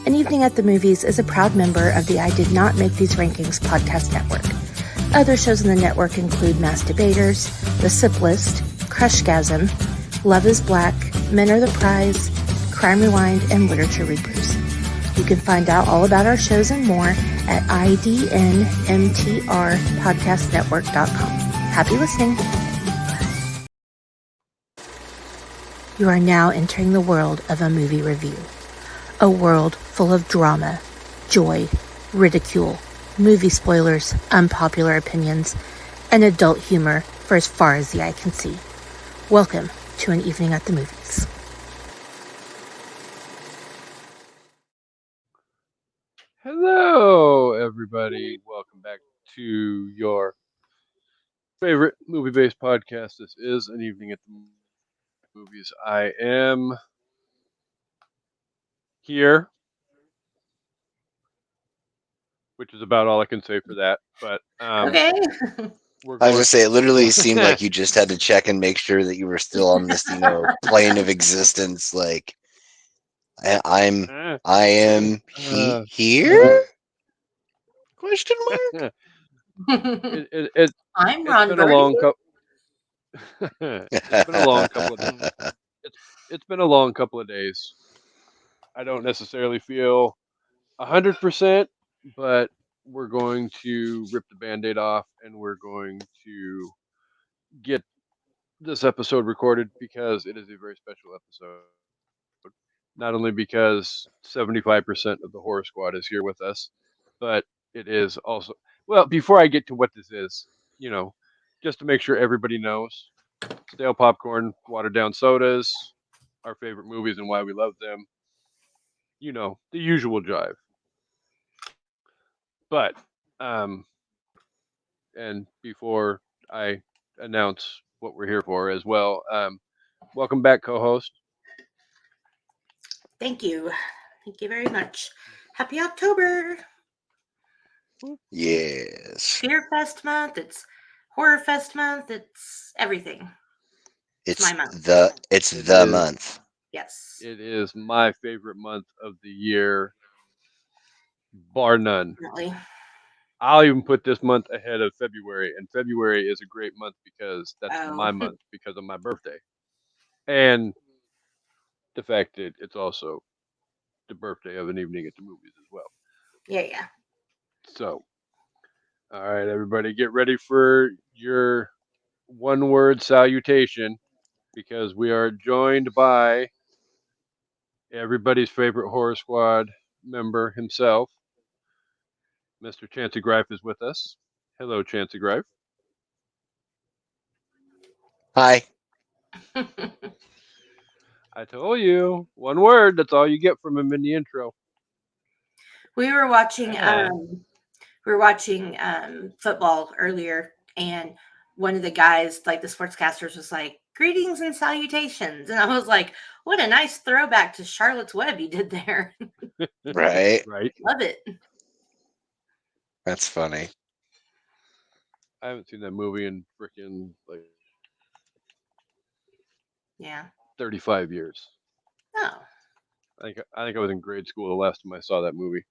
An Evening at the Movies is a proud member of the I Did Not Make These Rankings podcast network. Other shows in the network include Mass Debaters, The Sip List, Crushgasm, Love is Black, Men Are the Prize, Crime Rewind, and Literature Reapers. You can find out all about our shows and more at idnmtrpodcastnetwork.com. Happy listening. You are now entering the world of a movie review. A world full of drama, joy, ridicule, movie spoilers, unpopular opinions, and adult humor for as far as the eye can see. Welcome to An Evening at the Movies. Hello, everybody. Welcome back to your favorite movie-based podcast. This is An Evening at the Movies. I am here, which is about all I can say for that. But Okay. we're I was going. gonna say, it literally seemed like you just had to check and make sure that you were still on this, plane of existence. Like, I am here? Question mark. I'm It's Ron been a Burgundy. long couple. It's been a long couple of days. It's been a long couple of days. I don't necessarily feel 100%, but we're going to rip the Band-Aid off and we're going to get this episode recorded because it is a very special episode. Not only because 75% of the horror squad is here with us, but it is also, well, before I get to what this is, just to make sure everybody knows, stale popcorn, watered down sodas, our favorite movies and why we love them, the usual jive. But, and before I announce what we're here for as well, welcome back, co-host. Thank you. Thank you very much. Happy October. Yes. Fear Fest month. It's Horror Fest month. It's everything. It's my month. It's the month. Yes. It is my favorite month of the year, bar none. Definitely. I'll even put this month ahead of February, and February is a great month because that's my month because of my birthday, and the fact that it's also the birthday of An Evening at the Movies as well. Yeah. So, all right, everybody, get ready for your one-word salutation because we are joined by everybody's favorite horror squad member himself. Mr. Chancey Greif is with us. Hello, Chancey Greif. Hi. I told you, one word. That's all you get from him in the intro. We were watching. Football earlier, and one of the guys, like the sportscasters, was like, "Greetings and salutations," and I was like, "What a nice throwback to Charlotte's Web you did there." Right. Love it. That's funny. I haven't seen that movie in freaking 35 years. Oh. I think I was in grade school the last time I saw that movie.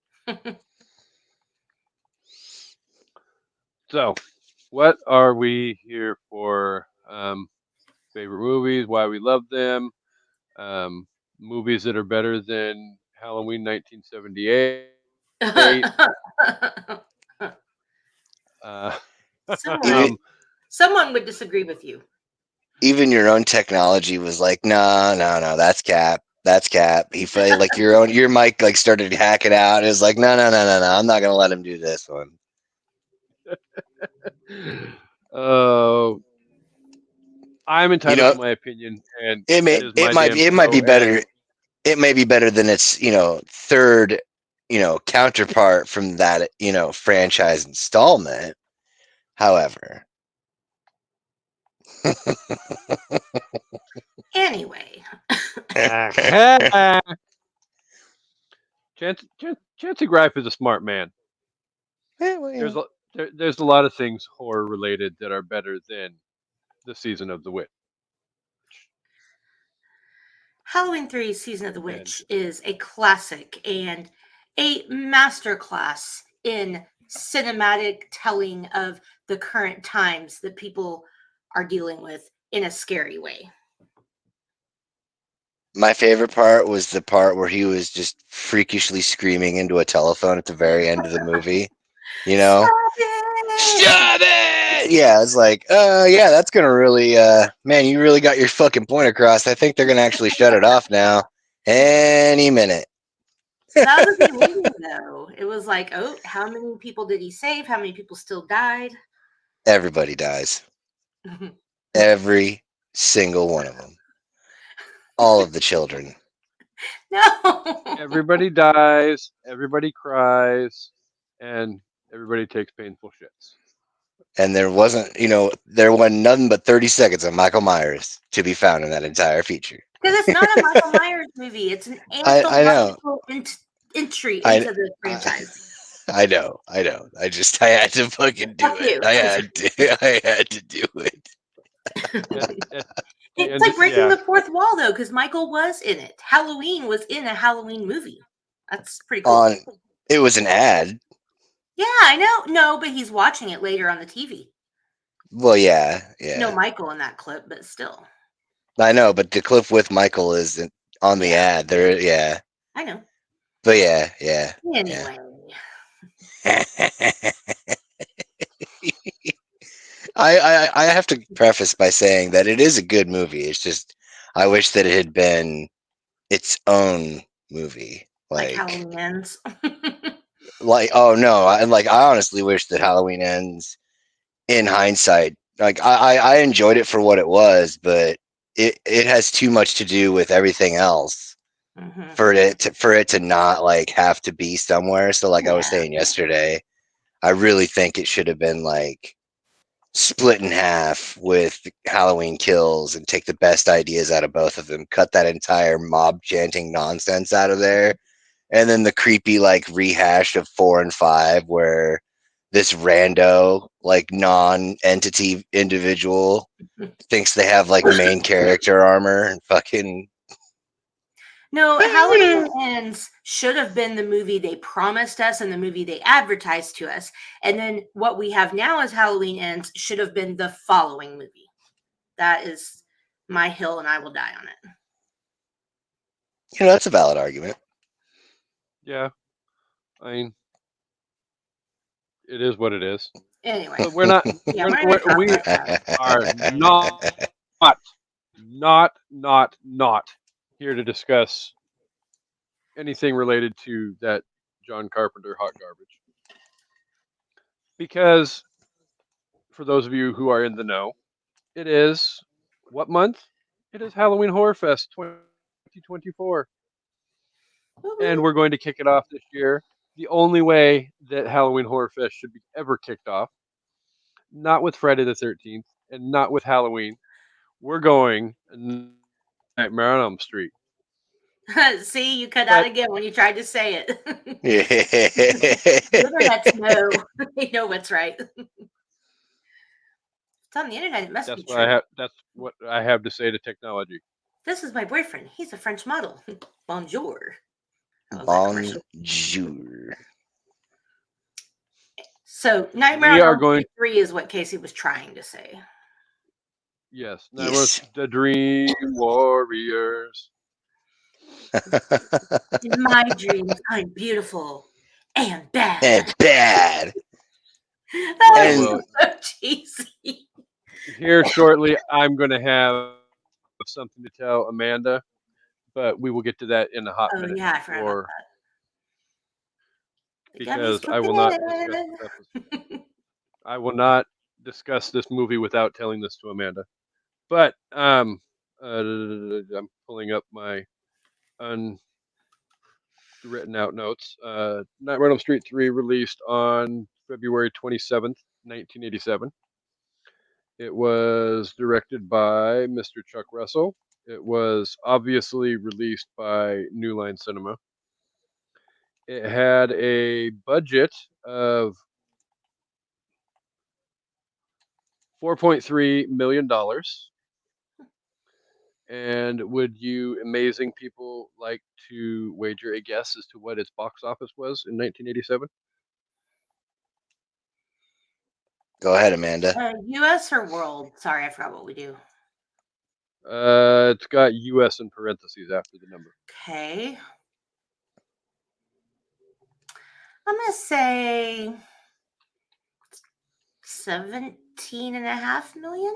So, what are we here for? Favorite movies, why we love them, movies that are better than Halloween 1978. Someone would disagree with you. Even your own technology was like, no, that's cap. That's cap. He felt like your mic like started hacking out. It was like, no. I'm not gonna let him do this one. I'm entitled to my opinion, and it might be better. It may be better than its third counterpart from that franchise installment. However, anyway. Chancey Greif is a smart man. There's a lot of things horror related that are better than the Season of the Witch. Halloween 3 Season of the Witch is a classic, and a masterclass in cinematic telling of the current times that people are dealing with in a scary way. My favorite part was the part where he was just freakishly screaming into a telephone at the very end of the movie. You know? Stop it! Stop it! Yeah, it's like, yeah, that's gonna really, man, you really got your fucking point across. I think they're gonna actually shut it off now any minute. That was the ending, though. It was like, oh, how many people did he save? How many people still died? Everybody dies. Every single one of them. All of the children. No. Everybody dies, everybody cries, and everybody takes painful shits. And there wasn't, there wasn't nothing but 30 seconds of Michael Myers to be found in that entire feature. Because it's not a Michael Myers movie. It's an I know. anthological entry I, into the franchise. I know. I had to fucking do Fuck it. you. I had to do it. It's like breaking the fourth wall, though, because Michael was in it. Halloween was in a Halloween movie. That's pretty cool. It was an ad. Yeah, I know. No, but he's watching it later on the TV. Well, yeah. No Michael in that clip, but still. I know, but the clip with Michael is on the ad. There, yeah. I know. But yeah. Anyway. Yeah. I have to preface by saying that it is a good movie. It's just I wish that it had been its own movie. Like Halloween Ends. Oh no, I honestly wish that Halloween Ends, in hindsight, like I enjoyed it for what it was, but it has too much to do with everything else for it to not like have to be somewhere. So like I was saying yesterday, I really think it should have been like split in half with Halloween Kills and take the best ideas out of both of them, cut that entire mob chanting nonsense out of there, and then the creepy like rehash of 4 and 5 where this rando like non-entity individual thinks they have like main character armor and fucking No, Halloween Ends should have been the movie they promised us and the movie they advertised to us. And then what we have now as Halloween Ends should have been the following movie. That is my hill and I will die on it. That's a valid argument. Yeah. I mean, it is what it is. Anyway. But we're not we are not here to discuss anything related to that John Carpenter hot garbage. Because for those of you who are in the know, it is what month? It is Halloween Horror Fest 2024. And we're going to kick it off this year the only way that Halloween Horror Fest should be ever kicked off. Not with Friday the 13th and not with Halloween. We're going Nightmare on Elm Street. See, you cut out again when you tried to say it. The internet's no. They know what's right. It's on the internet. It must be true. That's what I have to say to technology. This is my boyfriend. He's a French model. Bonjour. Bonjour. So, Nightmare on Elm Street 3 is what Casey was trying to say. Yes. That was the Dream Warriors. In my dreams, I'm beautiful and bad. And bad. That was so cheesy. Here shortly, I'm going to have something to tell Amanda, but we will get to that in a hot minute. Yeah, I forgot about that. Because I will not discuss I will not discuss this movie without telling this to Amanda. But I'm pulling up my unwritten out notes. Nightmare on Elm Street 3 released on February 27th, 1987. It was directed by Mr. Chuck Russell. It was obviously released by New Line Cinema. It had a budget of $4.3 million. And would you amazing people like to wager a guess as to what its box office was in 1987? Go ahead, Amanda. U.S. or world? Sorry, I forgot what we do. It's got U.S. in parentheses after the number. Okay. I'm going to say 17.5 million.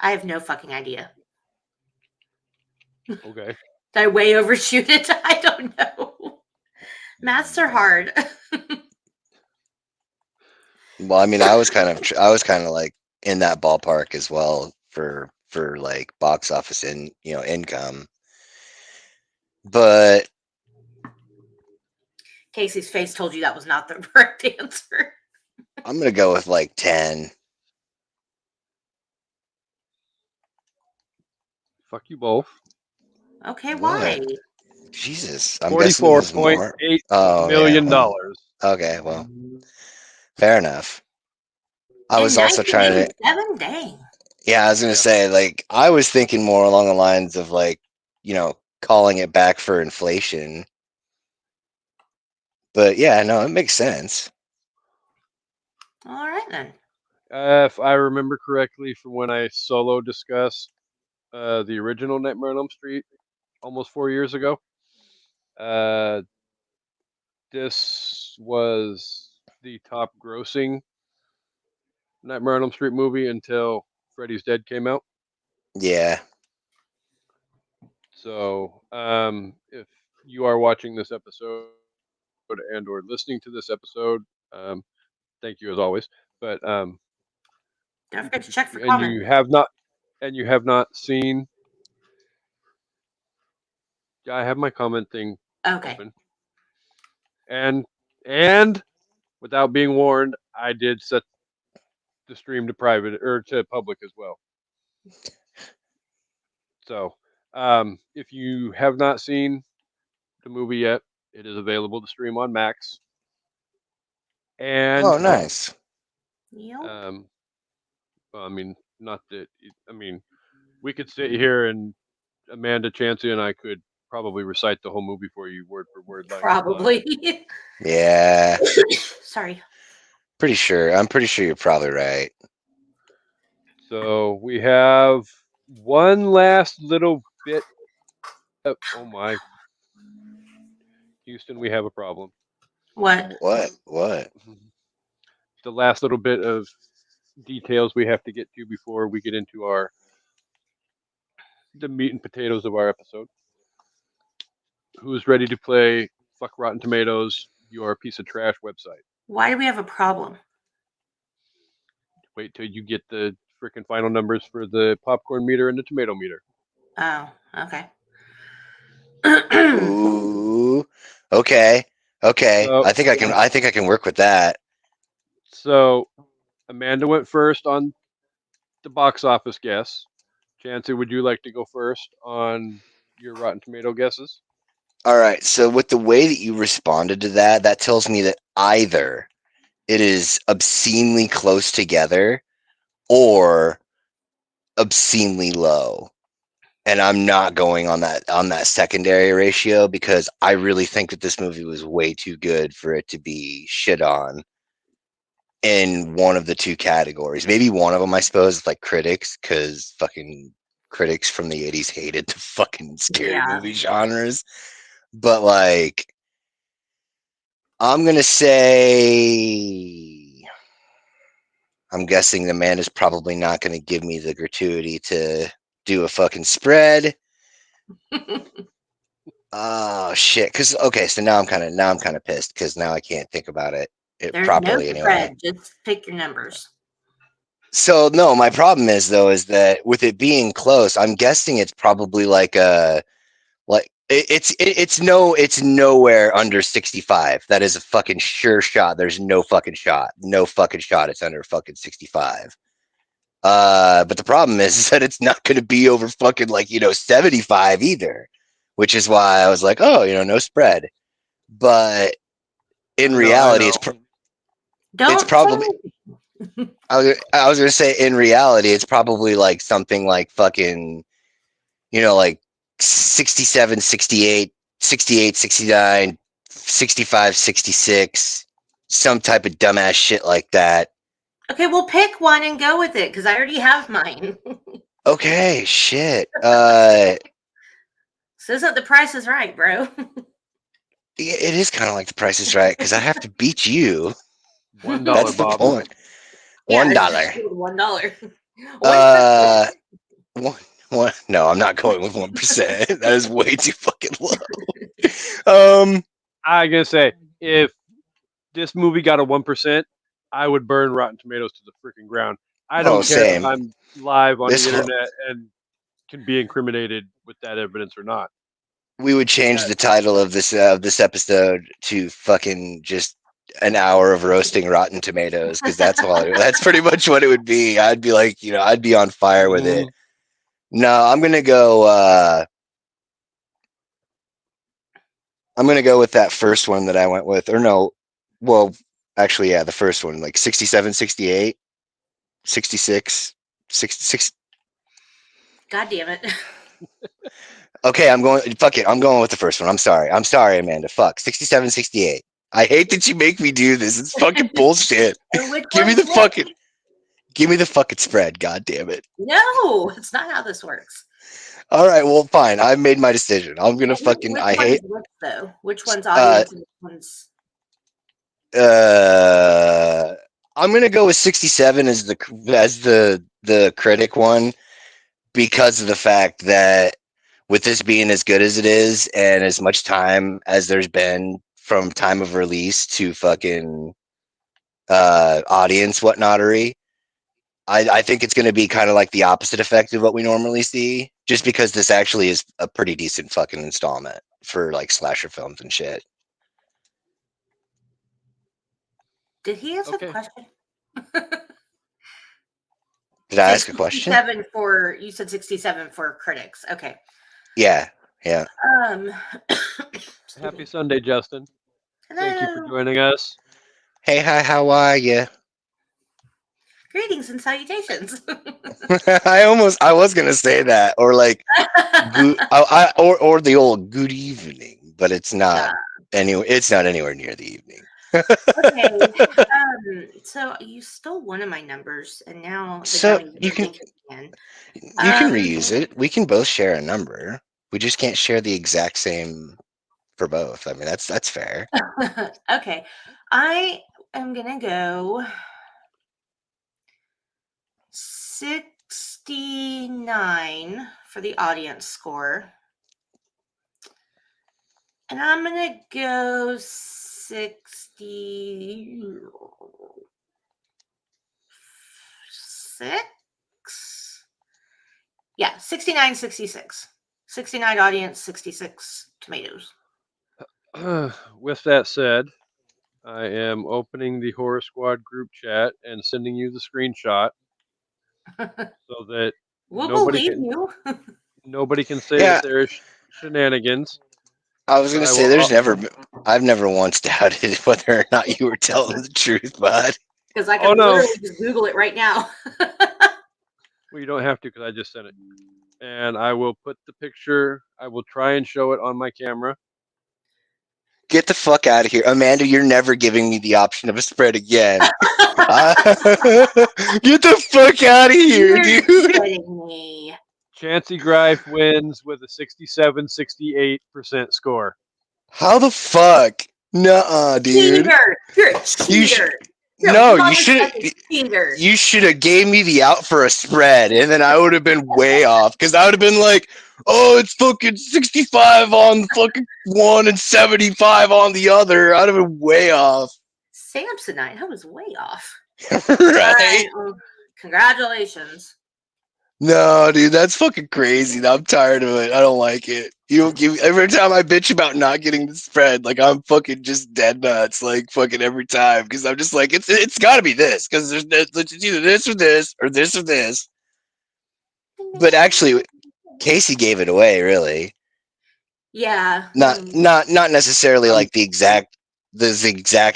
I have no fucking idea. Okay. Did I way overshoot it? I don't know. Maths are hard. Well, I mean, I was kind of like in that ballpark as well for like box office and income, but Casey's face told you that was not the correct answer. I'm gonna go with like 10. Fuck you both. Okay, What? why? Jesus, I'm guessing it was more. $44.8 Oh, million. yeah, well, okay, well, fair enough. I In was also trying to. 1987? Dang. Yeah, I was gonna Yeah. say, like, I was thinking more along the lines of like, calling it back for inflation. But yeah, no, it makes sense. All right, then. If I remember correctly from when I solo discussed the original Nightmare on Elm Street almost 4 years ago, uh, this was the top grossing Nightmare on Elm Street movie until Freddy's Dead came out. Yeah. So, if you are watching this episode and or listening to this episode, um, thank you as always. But Don't forget to check for and comments. you have not seen. I have my comment thing Okay. open, and without being warned, I did set the stream to private or to public as well. So, if you have not seen the movie yet, it is available to stream on Max. Oh, And nice. Yep. well, I mean, not that. I mean, we could sit here and Amanda Chancey and I could probably recite the whole movie for you, word for word, line for line. Probably. Yeah. Sorry. I'm pretty sure you're probably right. So we have one last little bit. Oh my, Houston, we have a problem. What? What? The last little bit of details we have to get to before we get into the meat and potatoes of our episode. Who's ready to play Fuck Rotten Tomatoes? You're a piece of trash website. Why do we have a problem? Wait till you get the freaking final numbers for the popcorn meter and the tomato meter. Oh, okay. Ooh. Okay. So, I think I can work with that. so Amanda went first on the box office guess. Chancey, would you like to go first on your Rotten Tomato guesses? All right. So with the way that you responded to that, that tells me that either it is obscenely close together or obscenely low. And I'm not going on that secondary ratio because I really think that this movie was way too good for it to be shit on in one of the two categories. Maybe one of them, I suppose, is like critics, because fucking critics from the 80s hated the fucking scary movie genres. But like, I'm gonna say, I'm guessing the man is probably not gonna give me the gratuity to do a fucking spread. Oh shit! Because okay, so now I'm kind of pissed because now I can't think about it There's no properly anyway. spread. Just pick your numbers. So no, my problem is though is that with it being close, I'm guessing it's probably like it's nowhere under 65. That is a fucking sure shot. There's no fucking shot. It's under fucking 65. But the problem is that it's not going to be over fucking 75 either, which is why I was like, oh, no spread. But in reality, it's probably. I was gonna say in reality, it's probably like something like fucking like 67, 68, 68, 69, 65, 66, some type of dumbass shit like that. Okay, we'll pick one and go with it because I already have mine. Okay, shit. So isn't the Price is Right, bro? It is kind of like The Price is Right because I have to beat you. $1, That's the Bob. point. Yeah, $1. $1. 1%. No, I'm not going with 1%. That is way too fucking low. I gotta say, if this movie got a 1%, I would burn Rotten Tomatoes to the freaking ground. I don't care if Same. I'm live on This the whole, internet and can be incriminated with that evidence or not. we would change That the title of this episode to fucking just an hour of roasting Rotten Tomatoes because that's pretty much what it would be. I'd be like, I'd be on fire with it. No, I'm gonna go. I'm gonna go with that first one that I went with, or no, well, actually, yeah, the first one, like 67, 68, 66, 66. God damn it. Okay, fuck it. I'm going with the first one. I'm sorry, Amanda. Fuck, 67, 68. I hate that you make me do this. It's fucking bullshit. And which Give me one's the which? fucking spread. God damn it. No, it's not how this works. All right, well, fine. I made my decision. I'm gonna Which fucking. one I hate. is which, though? Which one's audience and which one's... I'm gonna go with 67 as the critic one because of the fact that with this being as good as it is and as much time as there's been from time of release to fucking audience whatnotery, I think it's going to be kind of like the opposite effect of what we normally see, just because this actually is a pretty decent fucking installment for like slasher films and shit. Did he answer the okay. question? Did I So ask a question? 67 for, you said 67 for critics. Okay. Yeah. Happy Sunday, Justin. Hello. Thank you for joining us. Hey, hi, how are you? Greetings and salutations. I was gonna say that, or like, or the old good evening, but it's not. Yeah. It's not anywhere near the evening. Okay. So you stole one of my numbers, and now the So gummy you didn't can think it again. reuse it. We can both share a number. We just can't share the exact same for both. I mean, that's fair. Okay. I am gonna go 69 for the audience score. And I'm going to go 66. Yeah, 69, 66. 69 audience, 66 tomatoes. With that said, I am opening the Horror Squad group chat and sending you the screenshot so that We'll nobody believe can you. nobody can say Yeah, that there's shenanigans. I was But gonna I say will. I've never once doubted whether or not you were telling the truth, bud. Because I Oh can no! literally just Google it right now. Well, you don't have to because I just sent it, and I will put the picture. I will try and show it on my camera. Get the fuck out of here, Amanda. You're never giving me the option of a spread again. Get the fuck out of here, You're dude. kidding me. Chancey Greif wins with a 67-68% score. How the fuck? Nuh-uh, dude. Cheater! You're a cheater. You should. Cheater. You should have gave me the out for a spread, and then I would have been way off because I would have been like, "Oh, it's fucking 65 on fucking one and 75 on the other." I'd have been way off. Samsonite, I was way off. Right? Congratulations. No, dude, that's fucking crazy. I'm tired of it. I don't like it. You don't give every time I bitch about not getting the spread, like I'm fucking just dead nuts, like fucking every time, because I'm just like it's got to be this, because it's either this or this or this or this. But actually, Casey gave it away, really. Yeah. Not necessarily like the exact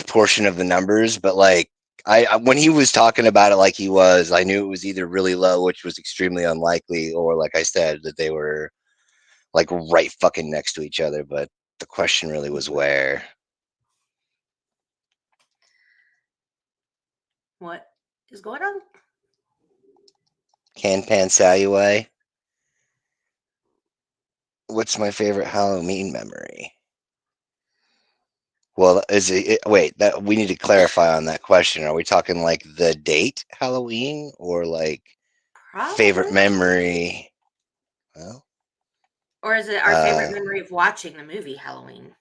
portion of the numbers, but like I when he was talking about it I knew it was either really low, which was extremely unlikely, or like I said, that they were like right fucking next to each other, but the question really was where. What is going on? Can Pan Salue? What's my favorite Halloween memory? Well, wait, that we need to clarify on that question. Are we talking like the date Halloween or like favorite Probably. memory? Well, Or is it our favorite memory of watching the movie Halloween?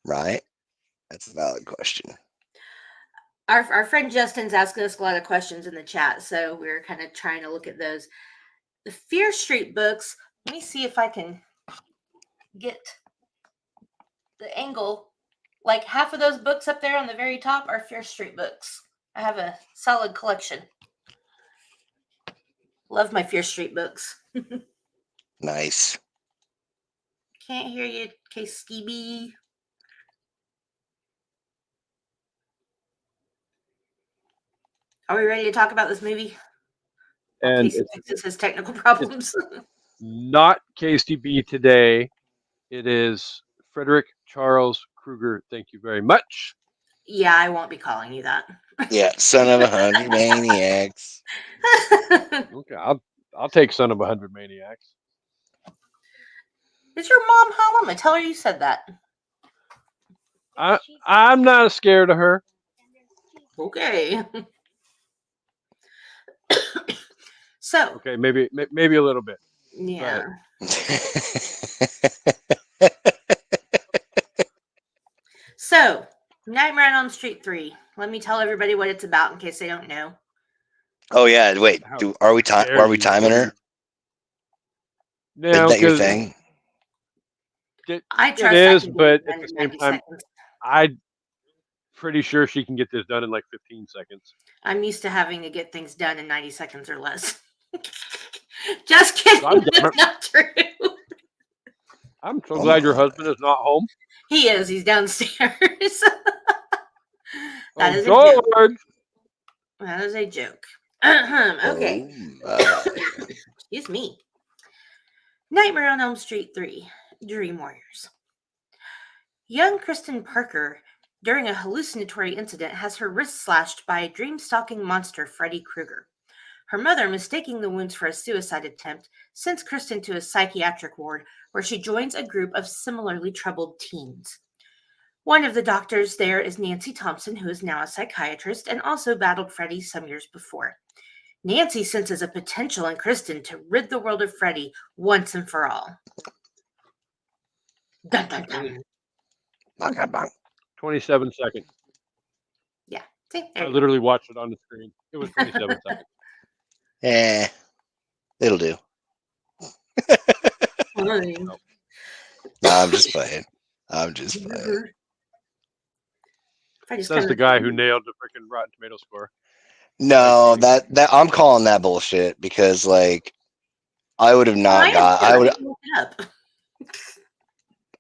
Right. That's a valid question. Our friend Justin's asking us a lot of questions in the chat, so we're kind of trying to look at those. The Fear Street books. Let me see if I can get the angle. Like half of those books up there on the very top are Fear Street books. I have a solid collection. Love my Fear Street books. Nice. Can't hear you, KSTB. Are we ready to talk about this movie? And Casey fixes his technical problems. Not KSTB today. It is Frederick Charles Krueger. Thank you very much. Yeah, I won't be calling you that. Yeah, son of 100 maniacs. Okay, I'll take son of 100 maniacs. Is your mom home? I'm gonna tell her you said that. I'm not scared of her. Okay. So. Okay, maybe a little bit. Yeah. So, Nightmare on Elm Street 3. Let me tell everybody what it's about in case they don't know. Oh yeah, wait. Are we timing her? No, isn't that your thing? I trust it is, I can but get at the in same 90 time, seconds. I'm pretty sure she can get this done in like 15 seconds. I'm used to having to get things done in 90 seconds or less. Just kidding. That's not true. I'm so glad your husband is not home. He is. He's downstairs. That is George. a joke. That is a joke. Okay. Excuse me. Nightmare on Elm Street 3, Dream Warriors. Young Kristen Parker, during a hallucinatory incident, has her wrist slashed by a dream-stalking monster, Freddy Krueger. Her mother, mistaking the wounds for a suicide attempt, sends Kristen to a psychiatric ward where she joins a group of similarly troubled teens. One of the doctors there is Nancy Thompson, who is now a psychiatrist and also battled Freddy some years before. Nancy senses a potential in Kristen to rid the world of Freddy once and for all. Dun, dun, dun. 27 seconds. Yeah. See, I literally watched it on the screen. It was 27 seconds. It'll do. No, I'm just playing. That's the guy who nailed the freaking Rotten Tomato score. No, that I'm calling that bullshit because like I would have not got. I would. Look it up.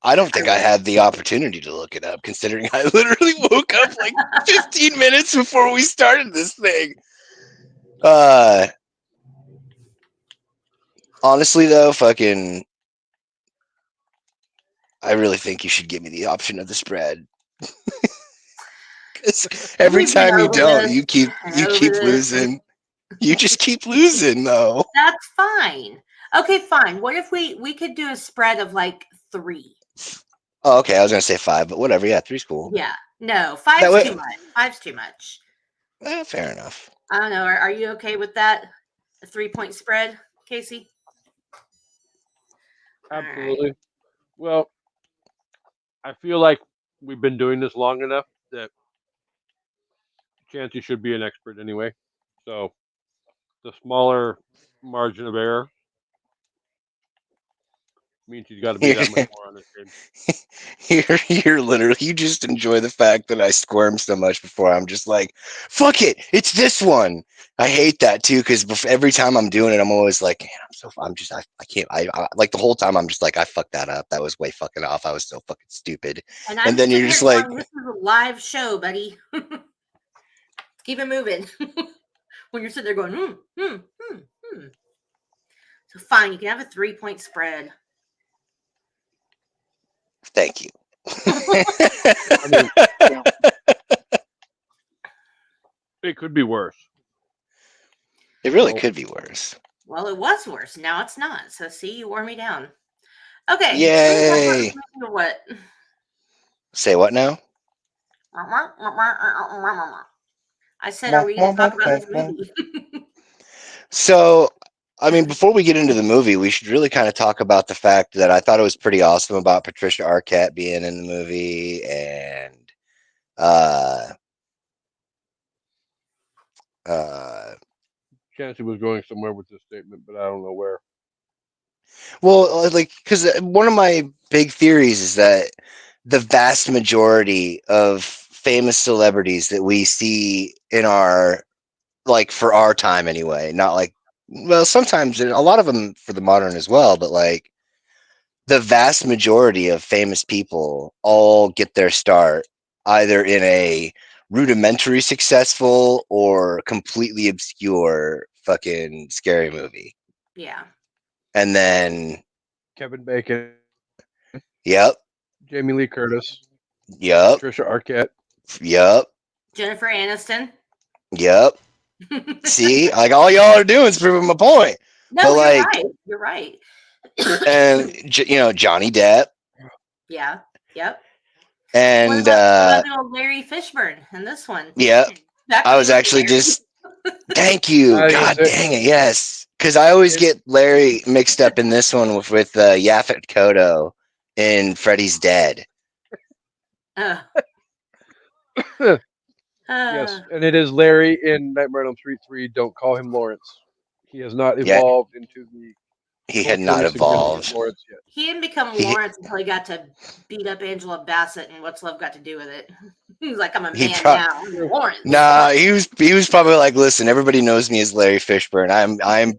I don't think I had the opportunity to look it up, considering I literally woke up like 15 minutes before we started this thing. Honestly, though, fucking, I really think you should give me the option of the spread. Because every time you don't, you keep losing. You just keep losing, though. That's fine. Okay, fine. What if we could do a spread of like 3? Oh, okay. I was gonna say 5, but whatever. Yeah, 3's cool. Yeah. No, 5's too much. 5's too much. Fair enough. I don't know. Are you okay with that? A 3-point spread, Casey? Absolutely. Right. Well, I feel like we've been doing this long enough that Chancey should be an expert anyway. So the smaller margin of error means you got to be that much more on this game. You're literally, you just enjoy the fact that I squirm so much before I'm just like, fuck it, it's this one. I hate that too, because every time I'm doing it, I'm always like, man, I can't, like the whole time I'm just like, I fucked that up. That was way fucking off. I was so fucking stupid. And then you're just like, this is a live show, buddy. Keep it moving. When you're sitting there going, So fine, you can have a 3-point spread. Thank you. I mean, it could be worse. It really So, could be worse. Well, it was worse. Now it's not. So see, you wore me down. Okay, should we talk about Yay! this movie or what? Say what now? I said, are we going to talk about this movie? So, I mean, before we get into the movie, we should really kind of talk about the fact that I thought it was pretty awesome about Patricia Arquette being in the movie, and uh, uh, Chancey was going somewhere with this statement, but I don't know where. well, like, because one of my big theories is that the vast majority of famous celebrities that we see in our, like, for our time anyway, not like, well, sometimes a lot of them for the modern as well, but like the vast majority of famous people all get their start either in a rudimentary successful or completely obscure fucking scary movie. Yeah. And then, Kevin Bacon, yep, Jamie Lee Curtis, yep, Patricia Arquette. yep, Jennifer Aniston. yep. See, like all y'all are doing is proving my point. No, But you're like, right. You're right. and Johnny Depp, Yeah. Yep. What and about the old Larry Fishburne in this one? yeah, Back I when he was was actually Larry. just thank you. Is God it? dang it, yes. Because I always It get Larry mixed up in this one with Yaphet Kotto in Freddy's Dead. Uh, yes, uh, and it is Larry in Nightmare on Elm Street 3. Don't call him Lawrence. He has not Yeah, evolved into the he had not culturally significant evolved. Lawrence yet. he didn't become He Lawrence until he got to beat up Angela Bassett, and what's love got to do with it? He's like, I'm a he man pro- now. I'm True. Lawrence. Nah, he was probably like, listen, everybody knows me as Larry Fishburne. I am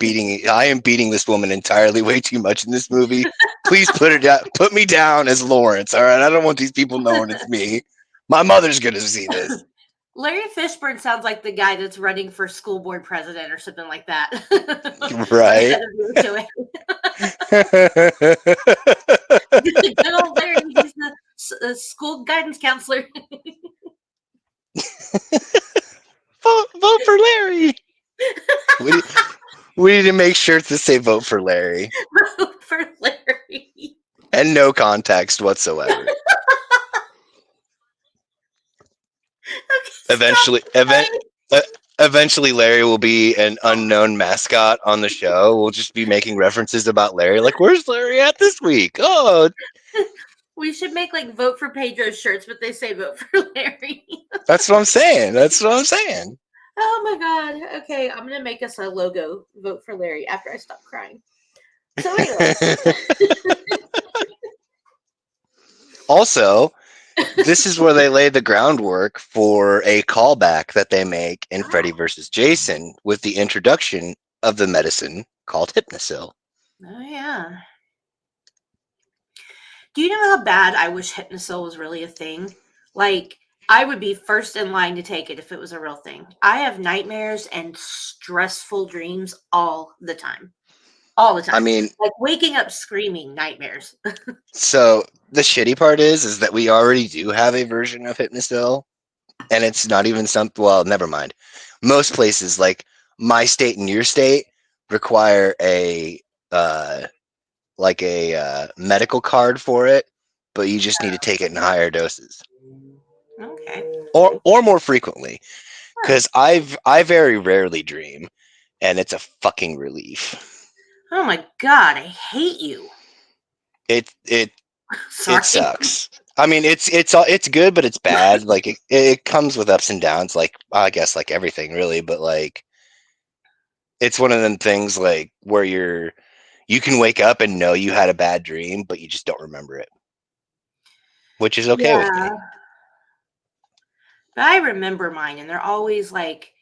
beating this woman entirely way too much in this movie. Please put me down as Lawrence. All right, I don't want these people knowing it's me. My mother's gonna see this. Larry Fishburne sounds like the guy that's running for school board president or something like that. Or Right. head of the Good old Larry, he's the school guidance counselor. Vote for Larry. We need, we need to make shirts that say "Vote for Larry" For Larry. and no context whatsoever. Eventually, uh, eventually, Larry will be an unknown mascot on the show. We'll just be making references about Larry, like, "Where's Larry at this week?" Oh, We should make like vote for Pedro shirts, but they say vote for Larry. that's what I'm saying. That's what I'm saying. Oh my god. Okay, I'm gonna make us a logo. Vote for Larry after I stop crying. So anyway. Also, this is where they lay the groundwork for a callback that they make in Freddy vs. Jason with the introduction of the medicine called Hypnosil. Oh yeah. Do you know how bad I wish Hypnosil was really a thing? Like, I would be first in line to take it if it was a real thing. I have nightmares and stressful dreams all the time. All the time. I mean, like waking up screaming nightmares. so the shitty part is that we already do have a version of Hypnosil, and it's not even something. Well, never mind. Most places, like my state and your state, require a medical card for it, but you just need to take it in higher doses Okay. or more frequently. Because I very rarely dream, and it's a fucking relief. Oh my god, I hate you. It Sorry. sucks. I mean, it's good, but it's bad. Like it comes with ups and downs. Like I guess like everything really, but like it's one of them things like where you can wake up and know you had a bad dream, but you just don't remember it, which is okay with Yeah. me. But I remember mine and they're always like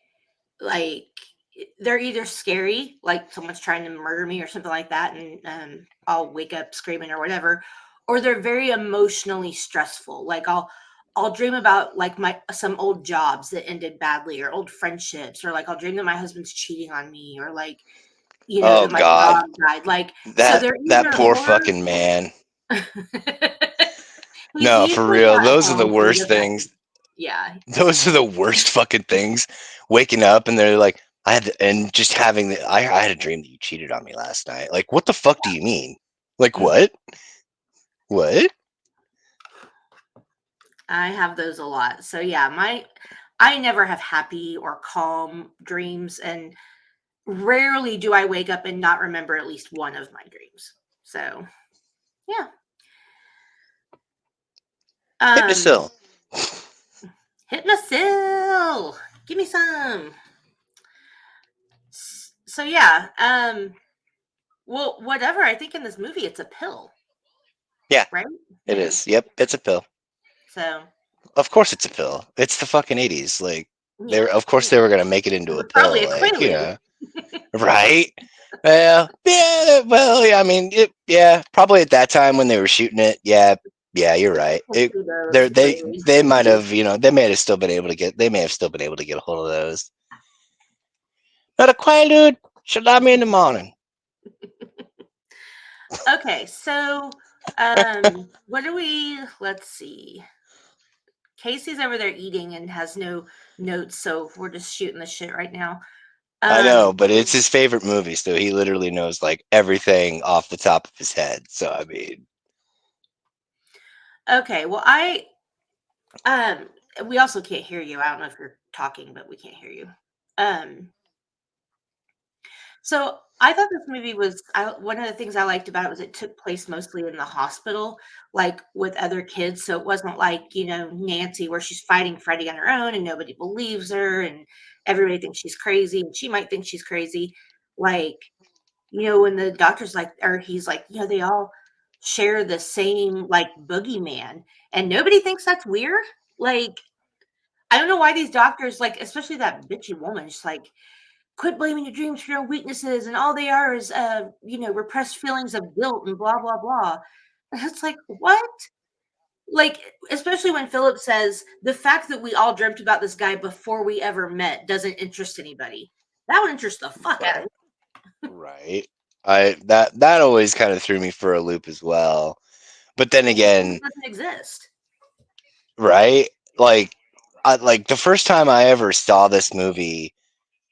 they're either scary, like someone's trying to murder me or something like that, and I'll wake up screaming or whatever, or they're very emotionally stressful. Like I'll dream about like my some old jobs that ended badly or old friendships, or like I'll dream that my husband's cheating on me, or like Oh that my God, dog died. Like, so that they're that either poor horror. fucking man. He's No, for usually real, not those are the home, so he worst doesn't have to. things. Yeah. Those are the worst fucking things. Waking up and they're like, and just having I had a dream that you cheated on me last night. Like, what the fuck do you mean? Like, what? What? I have those a lot. So yeah, I never have happy or calm dreams, and rarely do I wake up and not remember at least one of my dreams. So yeah. Um Hypnosil. Hypnosil. Give me some. So yeah, well, whatever. I think in this movie it's a pill, Yeah, right? it Yeah. is. Yep, it's a pill. So Of course, it's a pill. It's the fucking 80s. Like, yeah, of course, they were gonna make it into a probably pill. a Like, quaalude. right? Well, yeah. Well, yeah. I mean, yeah. Probably at that time when they were shooting it. Yeah, yeah. You're right. Those quaaludes. They might have, they may have still been able to get. They may have still been able to get a hold of those. Not a quaalude. Should me in the morning. Okay, so what do we? Let's see. Casey's over there eating and has no notes, so we're just shooting the shit right now. I know, Um, but it's his favorite movie, so he literally knows like everything off the top of his head. So I mean, okay, well, um, we also can't hear you. I don't know if you're talking, but we can't hear you. Um, So I thought this movie was one of the things I liked about it was it took place mostly in the hospital, like with other kids. So it wasn't like, Nancy, where she's fighting Freddie on her own and nobody believes her and everybody thinks she's crazy and she might think she's crazy. Like, when the doctor's like, or he's like, they all share the same like boogeyman and nobody thinks that's weird. Like, I don't know why these doctors, like, especially that bitchy woman, just like, quit blaming your dreams for your weaknesses and all they are is repressed feelings of guilt and blah blah blah. And it's like, what? Like, especially when Philip says the fact that we all dreamt about this guy before we ever met doesn't interest anybody. That would interest the fuck out of me. right? That always kind of threw me for a loop as well. But then again, It doesn't exist. right? Like the first time I ever saw this movie,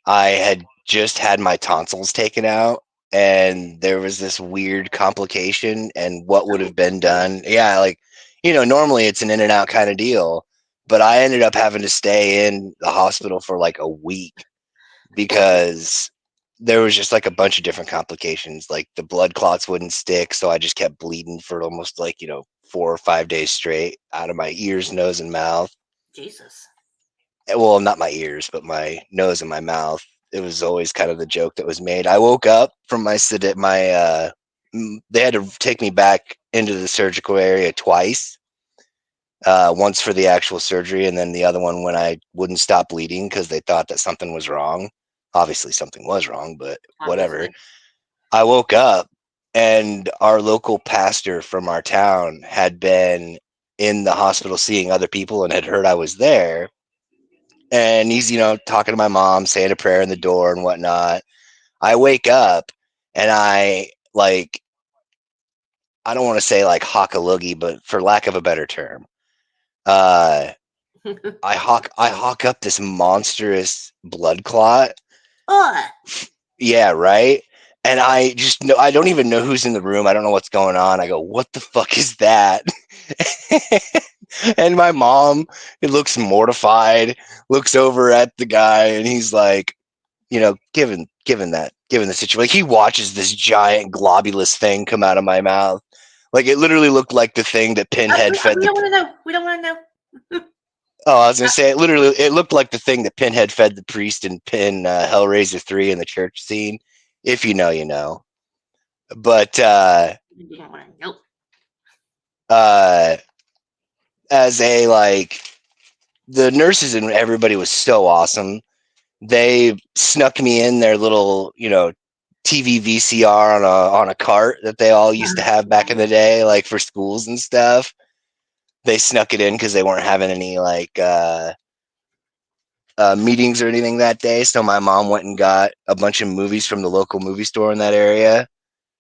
I had just had my tonsils taken out, and there was this weird complication. And what would have been done? Yeah, like normally it's an in and out kind of deal, but I ended up having to stay in the hospital for like a week because there was just like a bunch of different complications. Like the blood clots wouldn't stick, so I just kept bleeding for almost like 4 or 5 days straight out of my ears, nose, and mouth. Jesus. Well, not my ears, but my nose and my mouth. It was always kind of the joke that was made. I woke up from they had to take me back into the surgical area twice. Once for the actual surgery, and then the other one when I wouldn't stop bleeding because they thought that something was wrong. Obviously, something was wrong, but whatever. Obviously. I woke up, and our local pastor from our town had been in the hospital seeing other people and had heard I was there. And he's, talking to my mom, saying a prayer in the door and whatnot. I wake up and I don't want to say like hock a loogie, but for lack of a better term, uh, I hawk up this monstrous blood clot. Ugh. Yeah, right. And I just know I don't even know who's in the room. I don't know what's going on. I go, what the fuck is that? And my mom, it looks mortified, looks over at the guy, and he's like, given the situation, like he watches this giant globulous thing come out of my mouth. Like it literally looked like the thing that Pinhead fed We the don't want to know. We don't want to know. Oh, I was gonna say it looked like the thing that Pinhead fed the priest in Hellraiser 3 in the church scene. If you know, you know. But We don't want to know. uh, as a like, the nurses and everybody was so awesome. They snuck me in their little, TV VCR on a cart that they all used to have back in the day, like for schools and stuff. They snuck it in because they weren't having any like meetings or anything that day, so my mom went and got a bunch of movies from the local movie store in that area.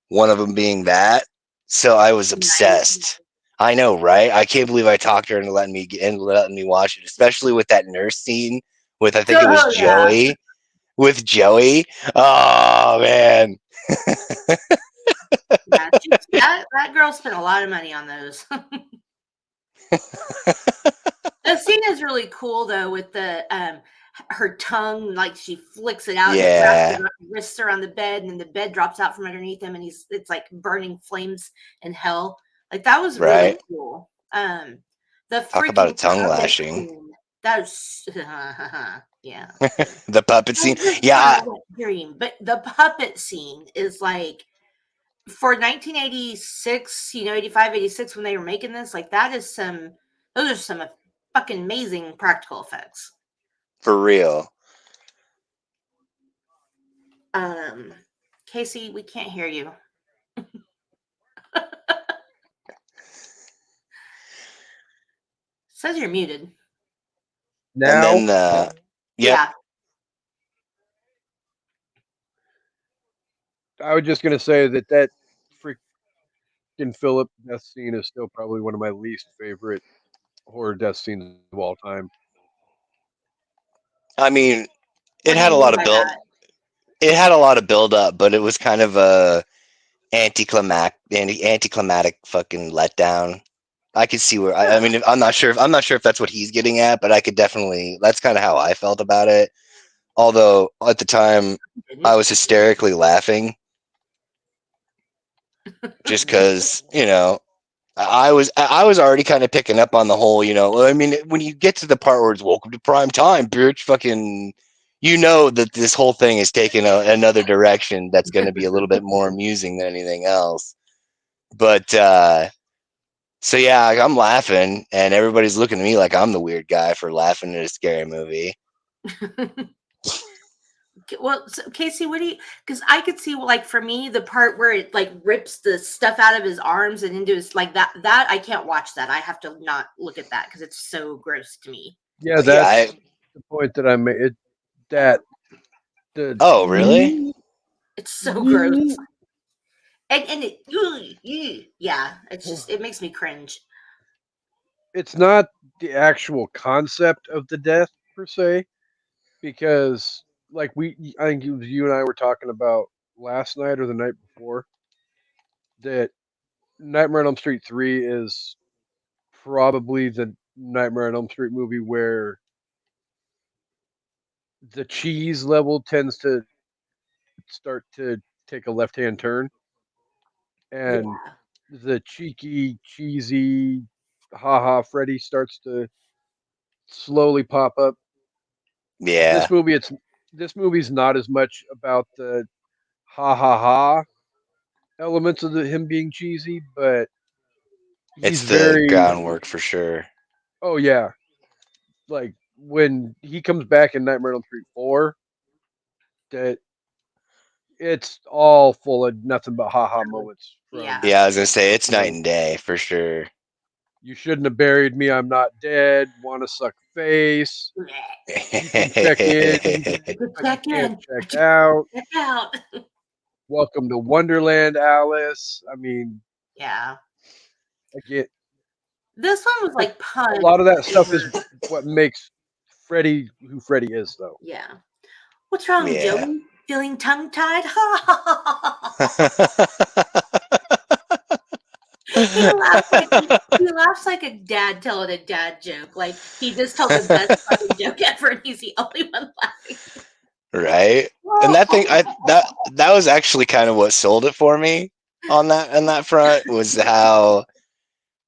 One of them being that. So I was obsessed. I know, right? I can't believe I talked her into letting me watch it, especially with that nurse scene with I think it was Joey. With Joey. Oh man. Yeah, that girl spent a lot of money on those. The scene is really cool though, with the her tongue, like she flicks it out and it wraps her wrists around the bed, and then the bed drops out from underneath him, and it's like burning flames in hell. Like that was really cool. The talk about a freaking tongue lashing. Scene, that was yeah. The puppet scene. Yeah. Dream, but the puppet scene is like for 1986, 85, 86, when they were making this, like those are some fucking amazing practical effects. For real. Casey, we can't hear you. Says you're muted. Now? And then, yeah. I was just gonna say that freaking Philip death scene is still probably one of my least favorite horror death scenes of all time. I mean, It had a lot of build up, but it was kind of a anticlimactic fucking letdown. I could see where I mean I'm not sure if that's what he's getting at, but I could definitely that's kind of how I felt about it. Although at the time I was hysterically laughing just because, I was already kind of picking up on the whole, I mean, when you get to the part where it's welcome to prime time, bitch, fucking, that this whole thing is taking another direction that's going to be a little bit more amusing than anything else. But, so yeah, I'm laughing and everybody's looking at me like I'm the weird guy for laughing at a scary movie. Well, so Casey, what do you? Because I could see, like, for me, the part where it like rips the stuff out of his arms and into his like that. That I can't watch. That I have to not look at that because it's so gross to me. Yeah, that's the point that I made. Oh, really? It's so gross. And it, yeah, it makes me cringe. It's not the actual concept of the death per se, because like I think you and I were talking about last night or the night before that Nightmare on Elm Street 3 is probably the Nightmare on Elm Street movie where the cheese level tends to start to take a left-hand turn, and the cheeky, cheesy, haha Freddy starts to slowly pop up. Yeah. This movie's not as much about the ha ha ha elements of him being cheesy, but it's he's the very groundwork for sure. Oh yeah, like when he comes back in Nightmare on Elm Street 4, that it's all full of nothing but haha moments. Yeah, I was gonna say it's night and day for sure. You shouldn't have buried me. I'm not dead. Want to suck face? You can check in, but you can't check out. Welcome to Wonderland, Alice. I mean, yeah. I get this one was like a lot of that stuff is what makes Freddy who Freddy is, though. Yeah. What's wrong, Joey? Feeling tongue tied? He laughs like a dad telling a dad joke. Like he just told the best fucking joke ever, and he's the only one laughing. Right? And that thing, that was actually kind of what sold it for me on that front, was how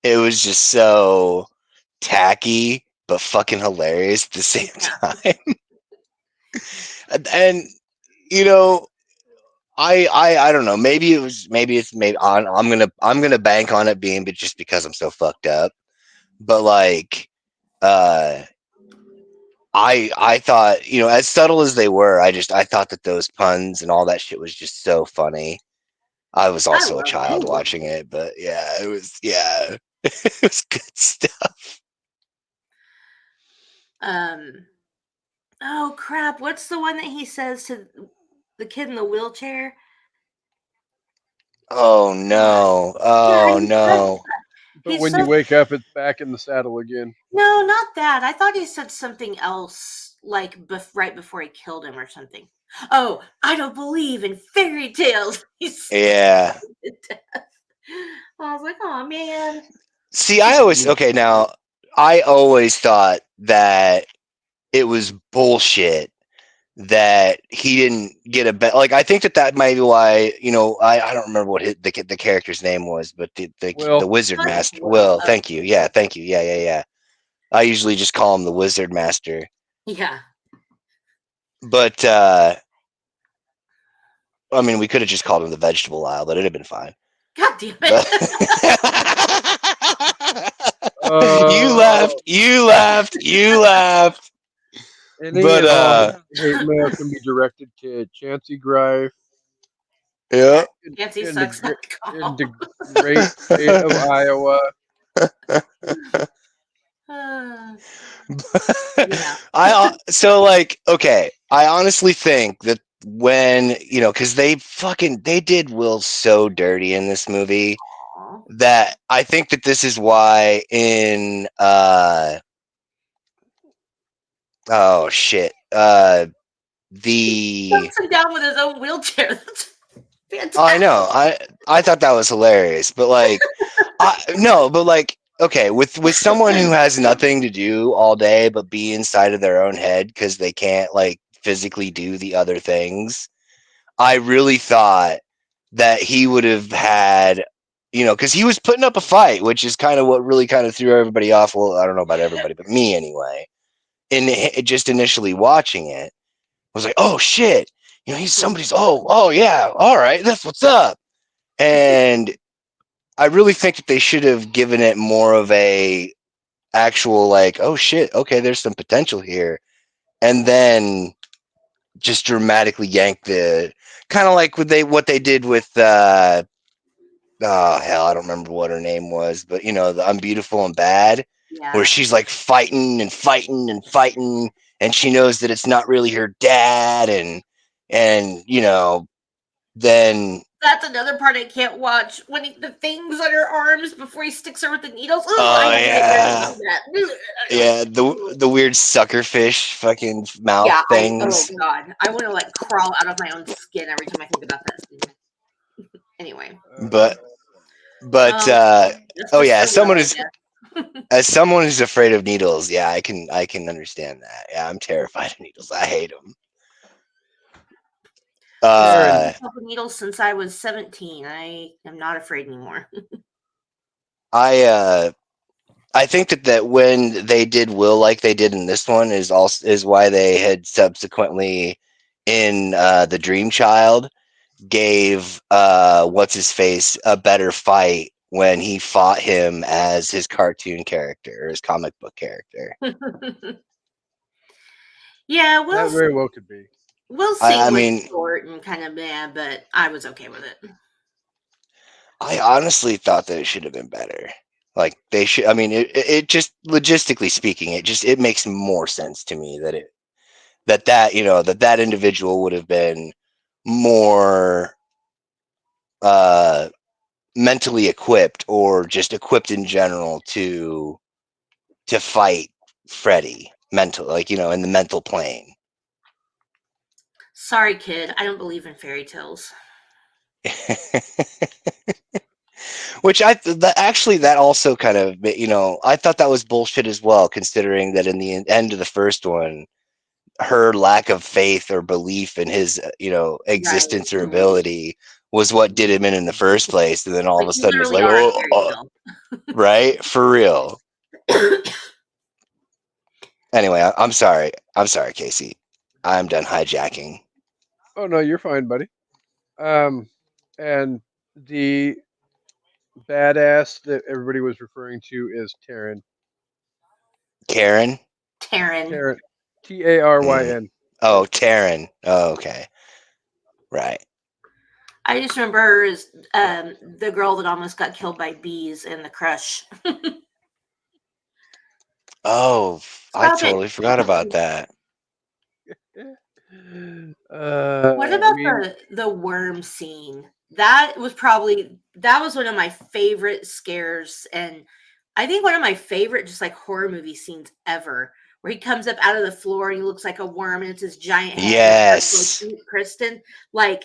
it was just so tacky but fucking hilarious at the same time. And I don't know. Maybe I'm gonna bank on it being, but just because I'm so fucked up. But like, I thought, as subtle as they were, I thought that those puns and all that shit was just so funny. I was also a child watching it, but yeah, it was it was good stuff. Oh crap! What's the one that he says to the kid in the wheelchair? Oh no! Yeah, Oh no! But he when you said wake up, it's back in the saddle again. no, not that. I thought he said something else, like right before he killed him or something. Oh, I don't believe in fairy tales. He's Yeah. I was like, oh man. See, I always now. I always thought that it was bullshit that he didn't get a bet. Like, I think that might be why, I don't remember what the character's name was, but the Well, wizard What? master. Well, Will, thank you. Yeah, thank you. Yeah. I usually just call him the wizard master, yeah. but I mean, we could have just called him the vegetable aisle, but it'd have been fine. God damn But it. you uh, laughed. You laughed. You laughed. any But and all hate mail can be directed to Chansey Grife yeah. Nancy in the sucks. in the great state of Iowa. Yeah. So like, okay, I honestly think that when because they did Will so dirty in this movie Aw. that I think that this is why in oh shit the Knocks him down with his own wheelchair. That's I fantastic. know. I thought that was hilarious, but like, no, but like, okay, with someone who has nothing to do all day but be inside of their own head because they can't like physically do the other things. I really thought that he would have had, because he was putting up a fight, which is kind of what really kind of threw everybody off. Well, I don't know about everybody, but me anyway. And just initially watching it, I was like, oh shit, he's somebody's. Oh yeah, all right, that's what's up. And I really think that they should have given it more of a actual like, oh shit, okay, there's some potential here, and then just dramatically yank the kind of like what they did with oh hell, I don't remember what her name was, but the I'm Beautiful and Bad, where Yeah. she's like fighting and fighting and fighting, and she knows that it's not really her dad, and then That's another part I can't watch. When the things on her arms before he sticks her with the needles. Oh, I oh have nightmares yeah. about that. Yeah, the weird suckerfish fucking mouth Yeah, oh things. god. I want to like crawl out of my own skin every time I think about that scene. Anyway. But but Well, that's oh just yeah, for Will, I guess. as someone who's afraid of needles, yeah, I can understand that. Yeah, I'm terrified of needles. I hate them. I've stabbed Karen, myself with needles since I was 17. I am not afraid anymore. I I think that when they did Will like they did in this one is why they had subsequently in the Dream Child gave what's his face a better fight when he fought him as his cartoon character, his comic book character. Yeah, that very well could be. Will's I scene was mean, short and kind of bad, but I was okay with it. I honestly thought that it should have been better. Like they should. I mean, it just logistically speaking, it makes more sense to me that that individual would have been more uh mentally equipped or just equipped in general to fight Freddy mental, like in the mental plane. Sorry, kid. I don't believe in fairy tales. Which actually that also kind of I thought that was bullshit as well, considering that in the end of the first one, her lack of faith or belief in his Right. existence or ability was what did him in the first place, and then all of Like, a you sudden it's literally like, are a oh, fairy tale. right, for real. Anyway, I'm sorry. I'm sorry, Casey. I'm done hijacking. Oh no, you're fine, buddy. And the badass that everybody was referring to is Taryn. Karen? Taryn. Taryn, Taryn. Oh, Taryn. Oh, okay. Right. I just remember her as the girl that almost got killed by bees in The Crush. Oh, I Stop it. totally forgot about that. What I about mean, the worm scene? That was one of my favorite scares, and I think one of my favorite just like horror movie scenes ever, where he comes up out of the floor and he looks like a worm and it's his giant head and starts to like Yes. eat Kristen. Like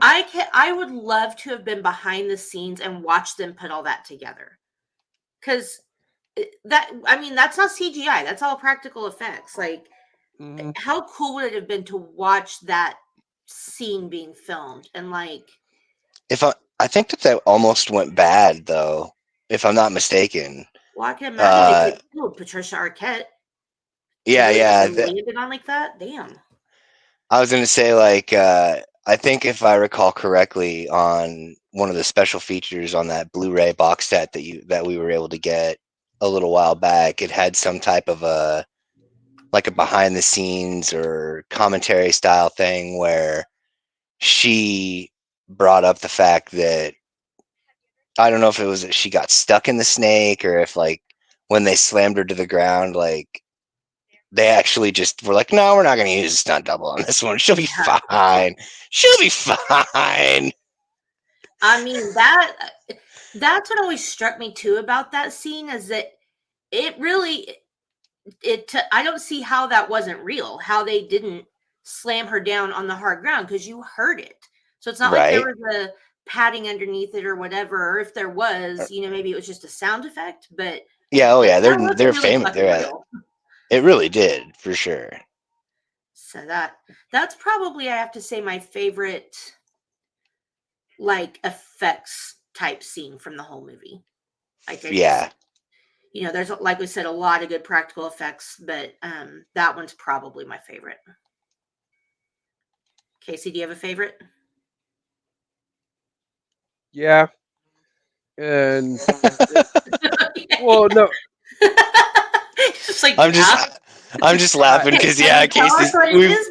I would love to have been behind the scenes and watch them put all that together. Cause that's not CGI. That's all practical effects. Like mhm. how cool would it have been to watch that scene being filmed and like I think that almost went bad though, if I'm not mistaken. well, I can imagine they Uh, could kill Patricia Arquette to yeah, really have yeah. them landed on like that. Damn. I was gonna say I think if I recall correctly, on one of the special features on that Blu-ray box set that we were able to get a little while back, it had some type of a behind the scenes or commentary style thing where she brought up the fact that I don't know if it was that she got stuck in the snake or if when they slammed her to the ground, they actually just were like, no, we're not going to use a stunt double on this one. She'll be fine. She'll be fine. I mean that's what always struck me too about that scene is that it really I don't see how that wasn't real. How they didn't slam her down on the hard ground because you heard it. So it's not like there Right? was a padding underneath it or whatever. Or if there was, maybe it was just a sound effect. But Yeah. Oh yeah. that They're looked really famous. fucking real. It really did for sure. So that's probably I have to say my favorite like effects type scene from the whole movie. Like I just Yeah. there's like we said a lot of good practical effects, but that one's probably my favorite. Casey, do you have a favorite? Yeah, and well, no, It's like, I'm just yeah. I'm just I, laughing because Can yeah, you tell us Casey, what it is,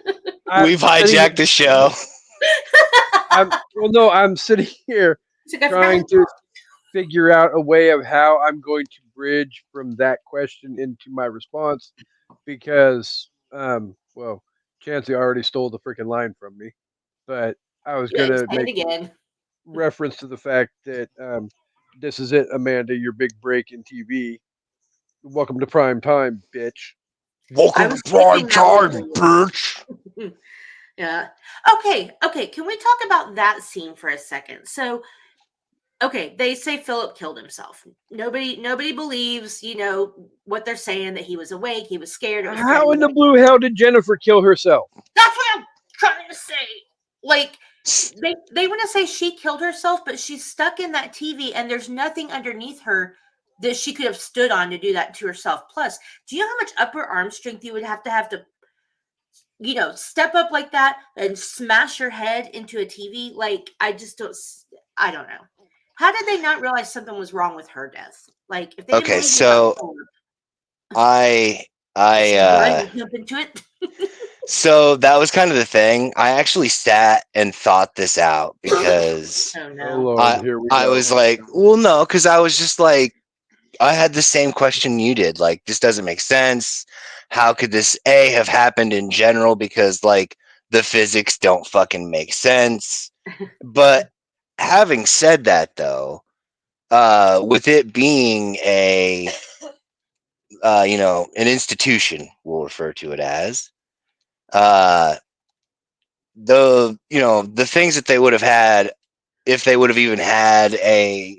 buddy? I'm we've sitting hijacked the show. I'm sitting here It's like, I forgot trying his to figure out a way of how I'm going to bridge from that question into my response because, well, Chancey already stole the freaking line from me, but I was Good. gonna Say it make again. reference to the fact that this is it, Amanda, your big break in TV. Welcome to prime time, bitch. I Welcome was to thinking prime that was time, for bitch. you. Yeah. Okay. Can we talk about that scene for a second? So, okay, they say Philip killed himself. Nobody believes, what they're saying that he was awake, he was scared, it was a How in the dream. blue hell did Jennifer kill herself? That's what I'm trying to say. Like they want to say she killed herself, but she's stuck in that TV and there's nothing underneath her that she could have stood on to do that to herself. Plus, do you know how much upper arm strength you would have to, step up like that and smash your head into a TV? Like I don't know. How did they not realize something was wrong with her death? Like if they didn't Okay, believe it about so Philip, I should we go ahead and jump into it? so that was kind of the thing. I actually sat and thought this out because Oh Oh no. Lord, I here we I go. was like, well, no, because I was just like, I had the same question you did. Like, this doesn't make sense. How could this have happened in general? Because the physics don't fucking make sense. But having said that, though, with it being an institution, we'll refer to it as, uh, the things that they would have had if they would have even had a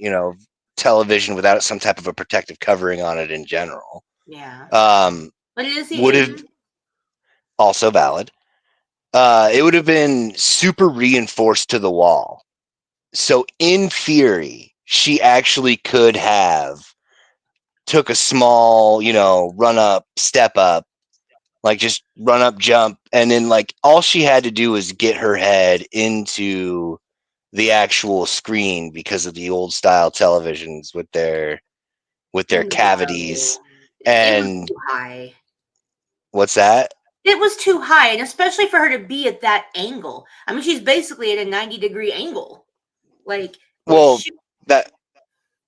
television without some type of a protective covering on it in general, Yeah. um, But it is the would have 80s. also valid. It would have been super reinforced to the wall. So in theory, she actually could have took a small, run up, step up, just run up, jump, and then all she had to do was get her head into the actual screen because of the old style televisions with their cavities. No. It was And too high. what's that? It was too high, and especially for her to be at that angle. I mean, she's basically at a 90-degree angle. Like Well, she that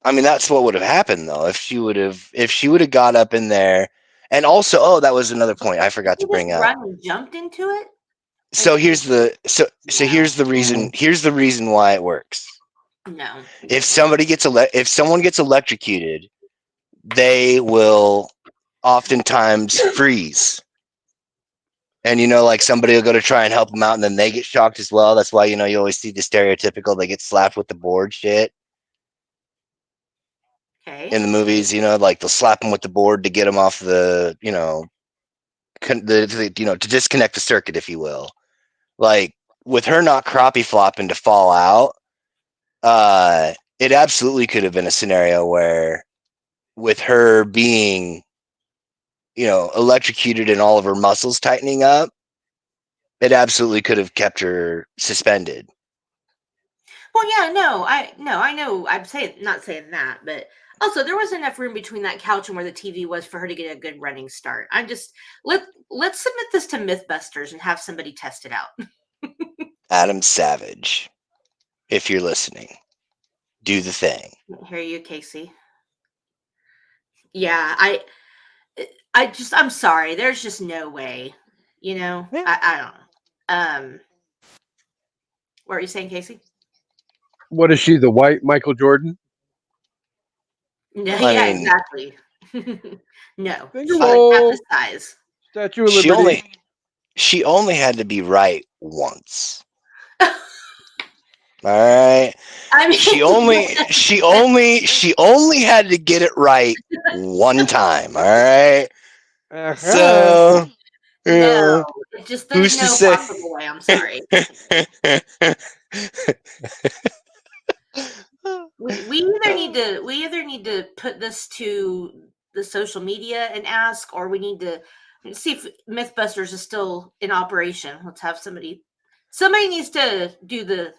I mean that's what would have happened though if she would have got up in there And also, that was another point I forgot to bring up. Run and jumped into it. So here's the reason why it works. No. If someone gets electrocuted, they will oftentimes freeze. And like somebody will go to try and help them out, and then they get shocked as well. That's why you always see the stereotypical they get slapped with the board shit. Okay. In the movies, like they'll slap them with the board to get them off the, to disconnect the circuit, if you will. Like with her not crappie flopping to fall out, it absolutely could have been a scenario where, with her being, electrocuted and all of her muscles tightening up, it absolutely could have kept her suspended. Well, yeah, I know. I'm not saying that, but also there was enough room between that couch and where the TV was for her to get a good running start. I'm just let's submit this to MythBusters and have somebody test it out. Adam Savage, if you're listening, do the thing. Hear you, Casey. Yeah, I'm sorry. There's just no way. Yeah. I don't know. What are you saying, Casey? What is she, the white Michael Jordan? No, I yeah, mean, exactly. No, Finger she wouldn't have roll. the size. Statue of Liberty. She only had to be right once. All right. I mean, She only had to get it right one time. All right. Uh-huh. So no, there's who's to no say? possible way. I'm sorry. We either need to put this to the social media and ask, or we need to see if MythBusters is still in operation. Let's have somebody needs to do the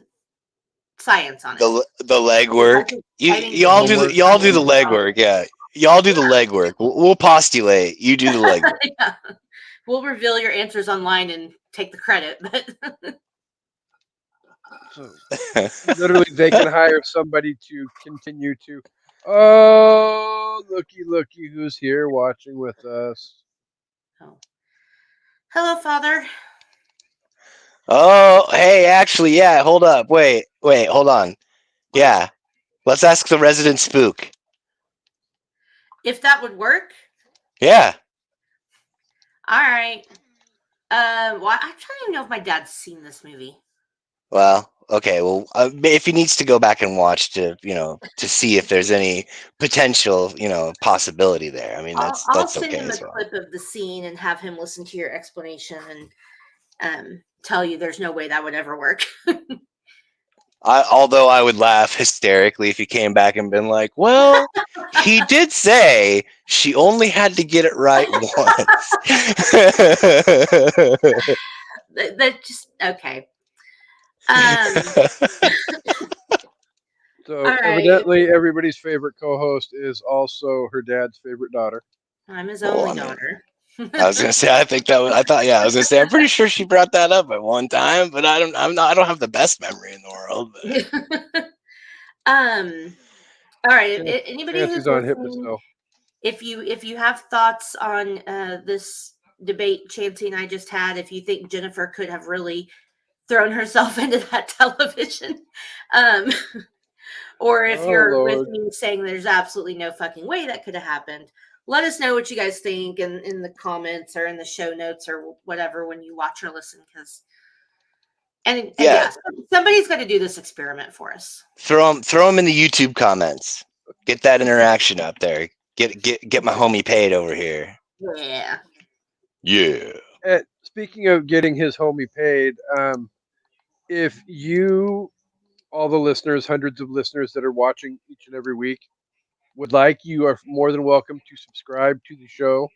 science on it. The legwork. Y'all do the legwork. Yeah, y'all do the legwork. We'll postulate. You do the legwork. Yeah. We'll reveal your answers online and take the credit, but So, literally, they can hire somebody to continue to. Oh, looky, who's here watching with us? oh. Hello, Father. Oh, hey, actually, yeah. Hold up. Wait, hold on. Yeah, let's ask the resident spook. If that would work. Yeah. All right. Well, I'm trying to know if my dad's seen this movie. Well, okay. Well, if he needs to go back and watch to see if there's any potential, possibility there. I mean, that's I'll okay send him a as well. clip of the scene and have him listen to your explanation and tell you there's no way that would ever work. Although I would laugh hysterically if he came back and been like, "Well, he did say she only had to get it right once." that just okay. So evidently, everybody's favorite co-host is also her dad's favorite daughter. I'm his only daughter. I was gonna say, I was gonna say, I'm pretty sure she brought that up at one time, but I don't have the best memory in the world. All right. Anybody who's on listening, if you have thoughts on this debate Chancey and I just had, if you think Jennifer could have really thrown herself into that television, or if you're with me saying there's absolutely no fucking way that could have happened, let us know what you guys think in the comments or in the show notes or whatever when you watch or listen, because and yeah, somebody's got to do this experiment for us. Throw them in the YouTube comments. Get that interaction up there. Get my homie paid over here. Yeah. Speaking of getting his homie paid, if you, all the listeners, hundreds of listeners that are watching each and every week, would like, you are more than welcome to subscribe to the show.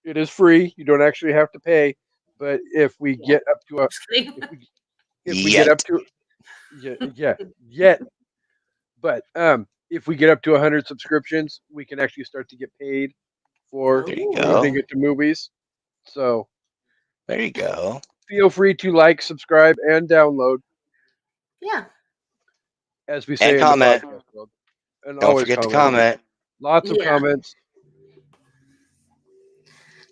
It is free. You don't actually have to pay. But if we get up to But if we get up to 100 subscriptions, we can actually start to get paid for moving it to movies. So there you go. Feel free to like, subscribe, and download. Yeah. As we say and in comment. The podcast world. And don't forget to comment. Lots of comments.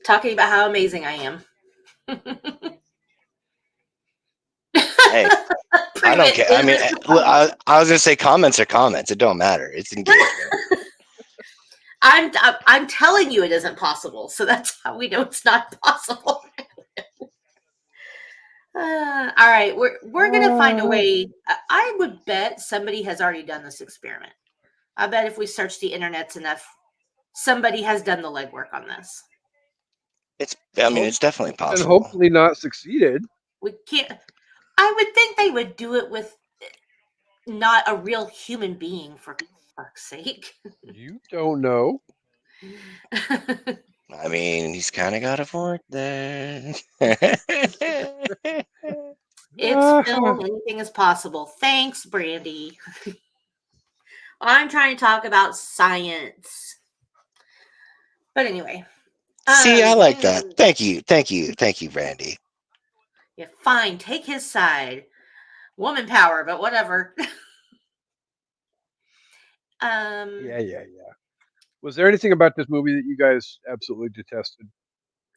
talking about how amazing I am. Hey, I don't care. I mean, I was gonna say comments are comments. It don't matter. It's engagement. I'm telling you it isn't possible, so that's how we know it's not possible. All right, we're gonna find a way. I would bet somebody has already done this experiment. I bet if we search the internets enough, somebody has done the legwork on this. I mean, it's definitely And possible. hopefully not succeeded. We can't. I would think they would do it with not a real human being, for fuck's sake. You don't know. I mean, he's kind of got a point there. It's film. Anything is possible. Thanks, Brandy. I'm trying to talk about science. But anyway. See, I like that. Thank you, Brandy. Yeah, fine. Take his side. Woman power, but whatever. Yeah. Was there anything about this movie that you guys absolutely detested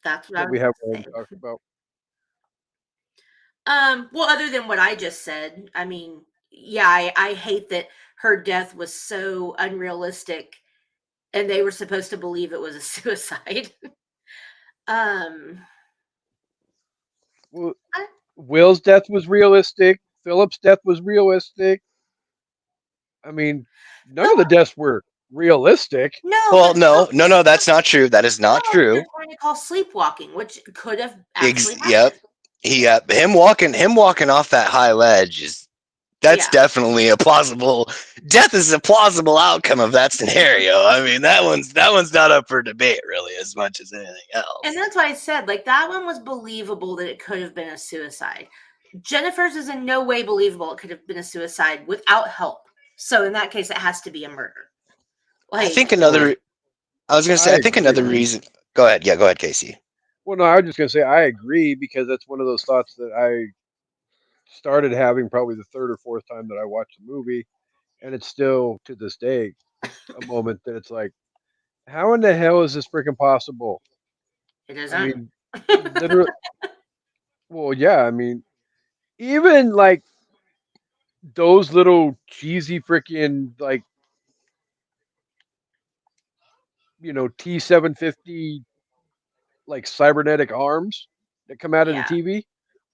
That's what that I we was haven't saying. already talked about? Well, other than what I just said, I mean, yeah, I hate that her death was so unrealistic and they were supposed to believe it was a suicide. Well, Will's death was realistic. Philip's death was realistic. I mean, none of the deaths were realistic. No, well, no, that's not true. That is not true. They're trying to call sleepwalking, which could have actually happened. Yep. Him walking off that high ledge that's definitely a plausible. Death is a plausible outcome of that scenario. I mean, that one's not up for debate really as much as anything else. And that's why I said, like, that one was believable that it could have been a suicide. Jennifer's is in no way believable it could have been a suicide without help. So in that case, it has to be a murder. Like, I think another reason. Go ahead. Yeah, go ahead, Casey. Well, no, I was just going to say I agree because that's one of those thoughts that I started having probably the third or fourth time that I watched the movie, and it's still to this day a moment that it's like, how in the hell is this freaking possible? It isn't. I mean, literally. Well, yeah. I mean, even like those little cheesy freaking like T750 like cybernetic arms that come out of the TV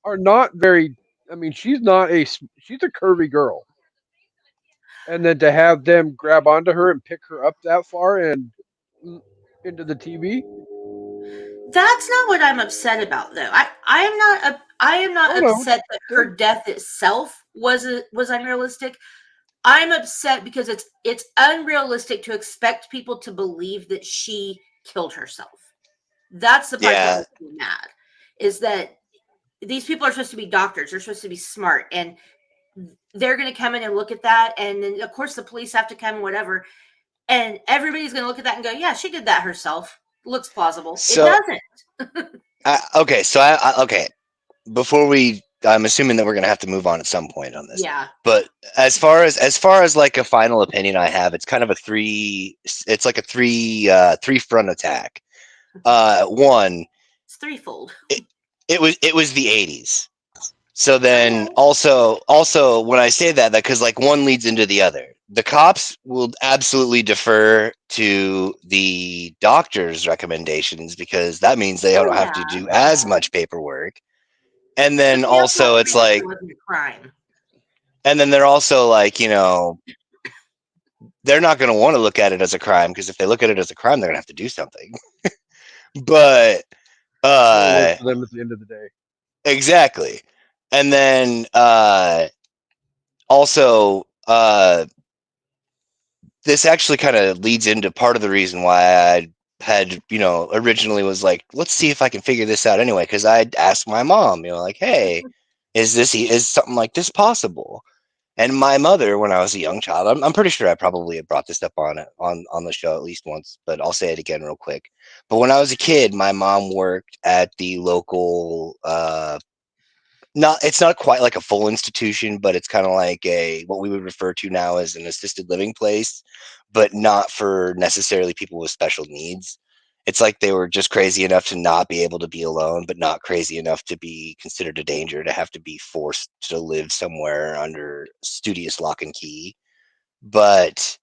are not very. I mean, she's a curvy girl, and then to have them grab onto her and pick her up that far and into the TV. That's not what I'm upset about, though. I am not upset that her death itself was unrealistic. I'm upset because it's unrealistic to expect people to believe that she killed herself. That's the part that makes me mad. Is that these people are supposed to be doctors, they're supposed to be smart, and they're going to come in and look at that, and then of course the police have to come and whatever, and everybody's going to look at that and go, yeah, she did that herself. Looks plausible. So, it doesn't. Okay, so okay. Before I'm assuming that we're gonna have to move on at some point on this. Yeah. But as far as like a final opinion I have, it's kind of it's like a three front attack. One, it's threefold. It was the 80s. So then also when I say that because like one leads into the other. The cops will absolutely defer to the doctor's recommendations because that means they don't have to do as much paperwork. And then also it's like crime. And then they're also like, they're not going to want to look at it as a crime because if they look at it as a crime, they're going to have to do something. But for them at the end of the day. Exactly. And then also this actually kind of leads into part of the reason why I had, originally was like, let's see if I can figure this out anyway. Cause I'd asked my mom, like, hey, is something like this possible? And my mother, when I was a young child, I'm pretty sure I probably had brought this up on the show at least once, but I'll say it again real quick. But when I was a kid, my mom worked at the local, it's not quite like a full institution, but it's kind of like what we would refer to now as an assisted living place, but not for necessarily people with special needs. It's like they were just crazy enough to not be able to be alone, but not crazy enough to be considered a danger, to have to be forced to live somewhere under studious lock and key. But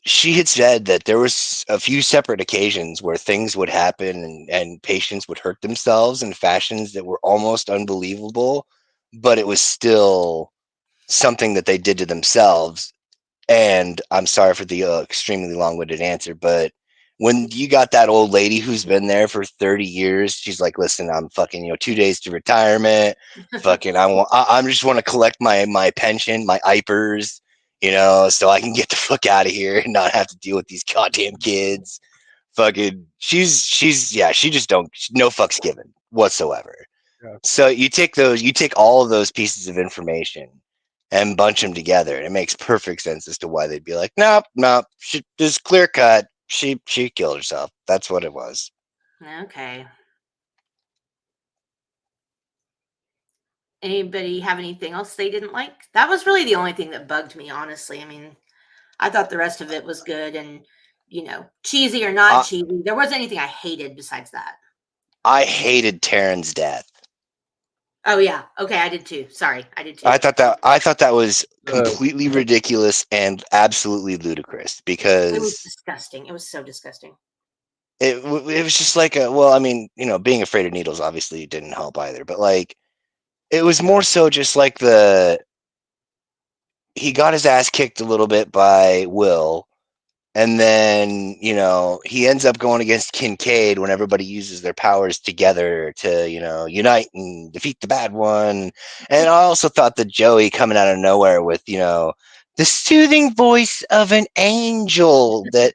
she had said that there was a few separate occasions where things would happen and patients would hurt themselves in fashions that were almost unbelievable, but it was still something that they did to themselves. And I'm sorry for the extremely long-winded answer, but when you got that old lady who's been there for 30 years, she's like, listen, I'm fucking, 2 days to retirement. Fucking, I just want to collect my pension, my IPers, so I can get the fuck out of here and not have to deal with these goddamn kids. Fucking, she just don't, no fucks given whatsoever. Yeah. So you take all of those pieces of information and bunch them together. It makes perfect sense as to why they'd be like, nope, nope, just clear cut. She killed herself. That's what it was. Okay. Anybody have anything else they didn't like? That was really the only thing that bugged me, honestly. I mean, I thought the rest of it was good and, cheesy or not cheesy. There wasn't anything I hated besides that. I hated Taryn's death. Oh yeah. Okay, I did too. Sorry, I did too. I thought that was completely ridiculous and absolutely ludicrous because it was disgusting. It was so disgusting. It was just like well, I mean, being afraid of needles obviously didn't help either, but like it was more so just like he got his ass kicked a little bit by Will. And then, he ends up going against Kincaid when everybody uses their powers together to, unite and defeat the bad one. And I also thought that Joey coming out of nowhere with, the soothing voice of an angel that,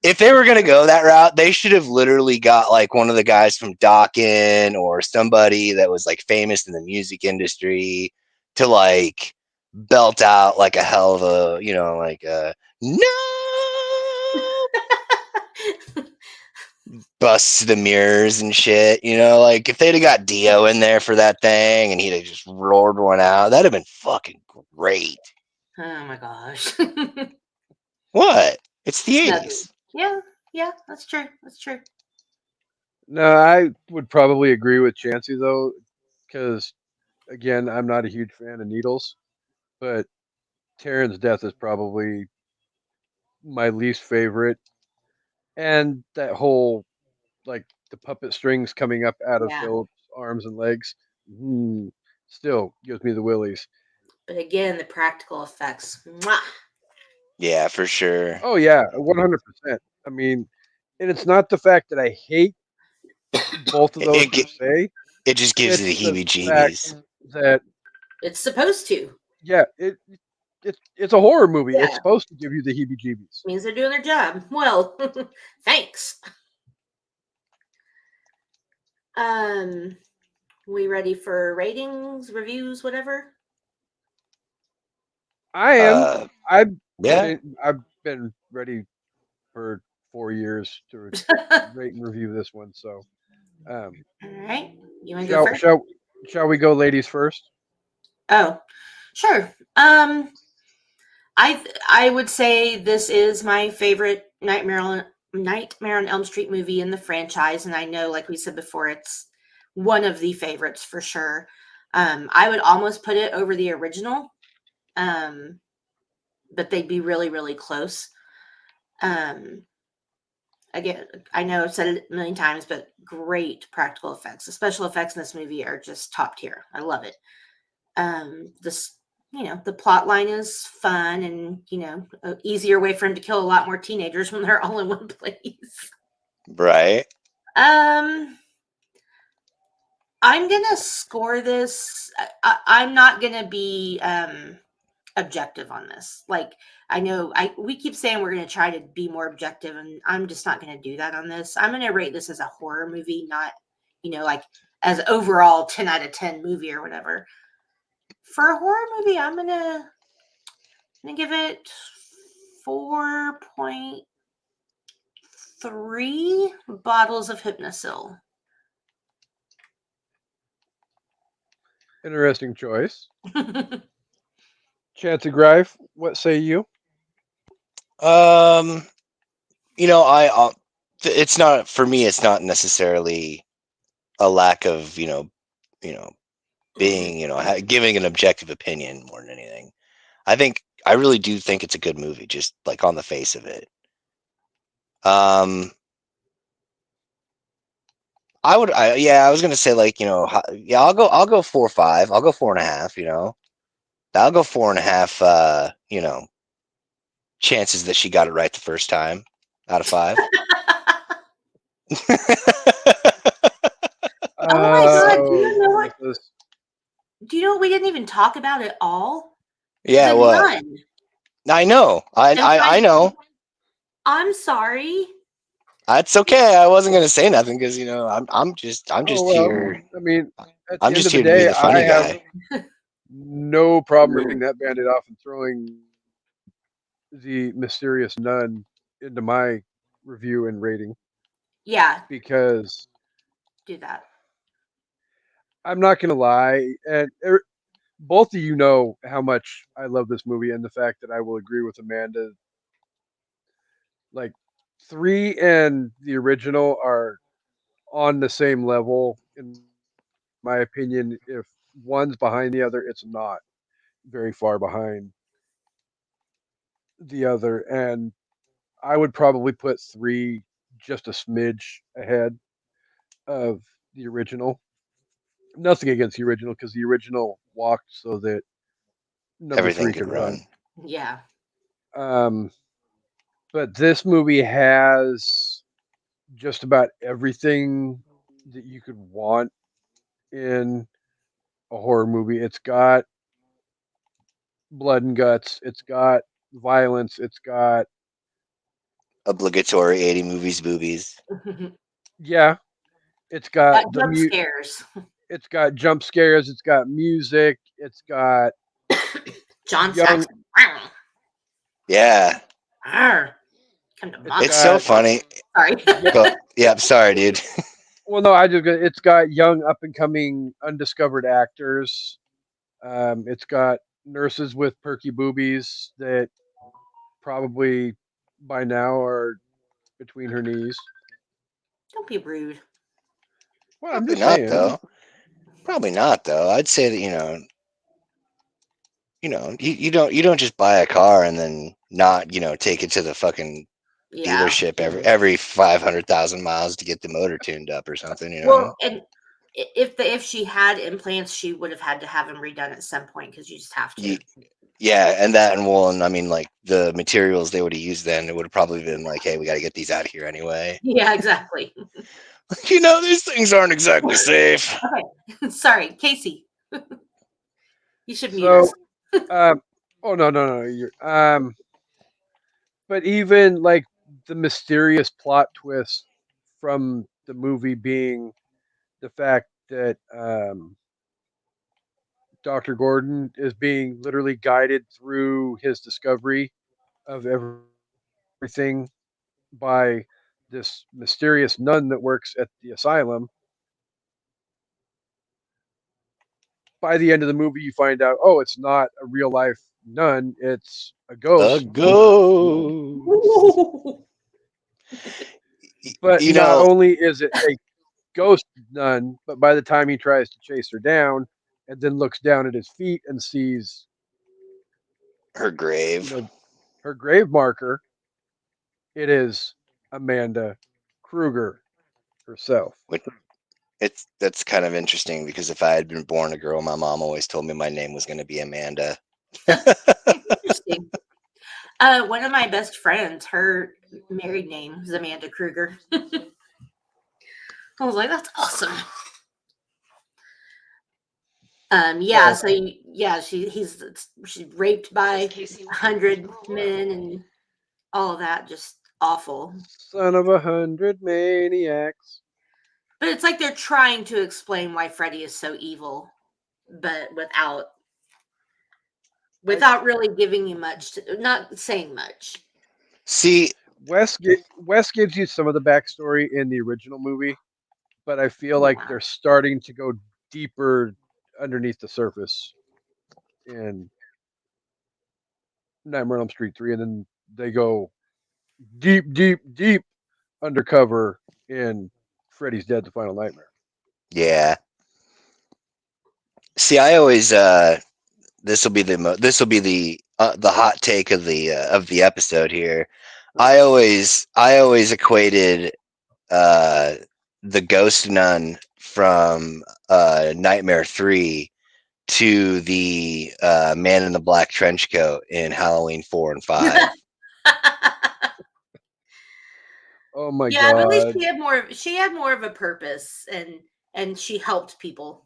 if they were going to go that route, they should have literally got like one of the guys from Dawkins or somebody that was like famous in the music industry to like belt out like a hell of a, like no busts the mirrors and shit, like if they'd have got Dio in there for that thing and he'd have just roared one out, that'd have been fucking great. Oh my gosh. What? It's the 80s. Yeah, that's true. That's true. No, I would probably agree with Chansey though, because again, I'm not a huge fan of needles, but Taryn's death is probably my least favorite, and that whole like the puppet strings coming up out of Yeah. Philip's arms and legs, still gives me the willies. But again, the practical effects. Mwah! Yeah, for sure. Oh yeah, 100%. I mean, and it's not the fact that I hate both of those per se. It just gives you the It's the fact heebie-jeebies. that It's supposed to. yeah, it's a horror movie. Yeah. It's supposed to give you the heebie-jeebies. Means they're doing their job. Well, thanks. We ready for ratings, reviews, whatever? I am. Yeah. I've been ready for 4 years to rate and review this one. So, all right, you want to go first? Shall we go, ladies first? Oh, sure. I would say this is my favorite Nightmare on Elm Street movie in the franchise, and I know, like we said before, it's one of the favorites for sure. I would almost put it over the original, but they'd be really, really close. Again, I know I've said it a million times, but great practical effects. The special effects in this movie are just top tier. I love it. This, the plot line is fun and, an easier way for him to kill a lot more teenagers when they're all in one place. Right. I'm gonna score this. I'm not gonna be objective on this. Like, I know we keep saying we're going to try to be more objective, and I'm just not going to do that on this. I'm going to rate this as a horror movie, not, like as overall 10 out of 10 movie or whatever. For a horror movie, I'm going to give it 4.3 bottles of Hypnosil. Interesting choice. Chancy Grive, what say you? I it's not for me. It's not necessarily a lack of being giving an objective opinion more than anything. I really do think it's a good movie, just like on the face of it. I was gonna say like yeah, I'll go 4 or 5. I'll go 4.5. I'll go 4.5. Chances that she got it right the first time out of 5. Oh my god! Do you know what? Jesus. Do you know what we didn't even talk about at all? Yeah, The what? Nun. I know. I know. I'm sorry. That's okay. I wasn't gonna say nothing because I'm Oh just well. here. I mean, at I'm the end just of the here to be day, the I funny have guy. no problem ripping that bandit off and throwing the mysterious nun into my review and rating Yeah, because do that. I'm not gonna lie, and both of you know how much I love this movie and the fact that I will agree with Amanda. Like 3 and the original are on the same level in my opinion. If one's behind the other, it's not very far behind the other, and I would probably put 3 just a smidge ahead of the original. Nothing against the original because the original walked so that number Everything 3 could could run. run. Yeah. Um, but this movie has just about everything that you could want in a horror movie. It's got blood and guts. It's got violence. It's got Obligatory 80 movies boobies. yeah. It's got Got jump scares. It's got jump scares. It's got music. It's got John young. Saxon. Yeah. Arr. Come to It's It's mama. so got funny. Sorry. Go. Yeah, I'm sorry, dude. well, no, it's got young up and coming undiscovered actors. It's got nurses with perky boobies that probably by now are between her knees. Don't be rude. Well, I'm Probably just not saying. though. Probably not though. I'd say that you don't just buy a car and then not take it to the fucking Yeah. dealership every 500,000 miles to get the motor tuned up or something. Well, and if she had implants, she would have had to have them redone at some point because you just have to. Yeah, and that and well, and I mean like the materials they would have used then, it would have probably been like, hey, we got to get these out of here anyway. Yeah, exactly. These things aren't exactly safe. Okay. Sorry, Casey. You should mute So, us. um, oh no, you're but even like the mysterious plot twist from the movie being the fact that Dr. Gordon is being literally guided through his discovery of everything by this mysterious nun that works at the asylum. By the end of the movie, you find out, oh, it's not a real life nun, it's a A ghost. ghost. But You not know, only is it a ghost nun, but by the time he tries to chase her down and then looks down at his feet and sees, her you grave. know, her grave marker, it is Amanda Kruger herself. Which that's kind of interesting because if I had been born a girl, my mom always told me my name was going to be Amanda. Interesting. One of my best friends, her married name is Amanda Kruger. I was like, that's awesome. Yeah, So, so yeah, she's raped by 100 men and all of that, just awful. son of 100 maniacs. But it's like they're trying to explain why Freddy is so evil, but without really giving you much, not saying much. See, Wes gives you some of the backstory in the original movie, but I feel like Yeah. they're starting to go deeper underneath the surface in Nightmare on Elm Street 3, and then they go deep, deep, deep undercover in Freddy's Dead: The Final Nightmare. Yeah. See, I always this will be the hot take of the episode here. I always equated uh the ghost nun from Nightmare 3 to the man in the black trench coat in Halloween 4 and 5. Oh my Yeah, but at least god! she had more of a purpose, and she helped people.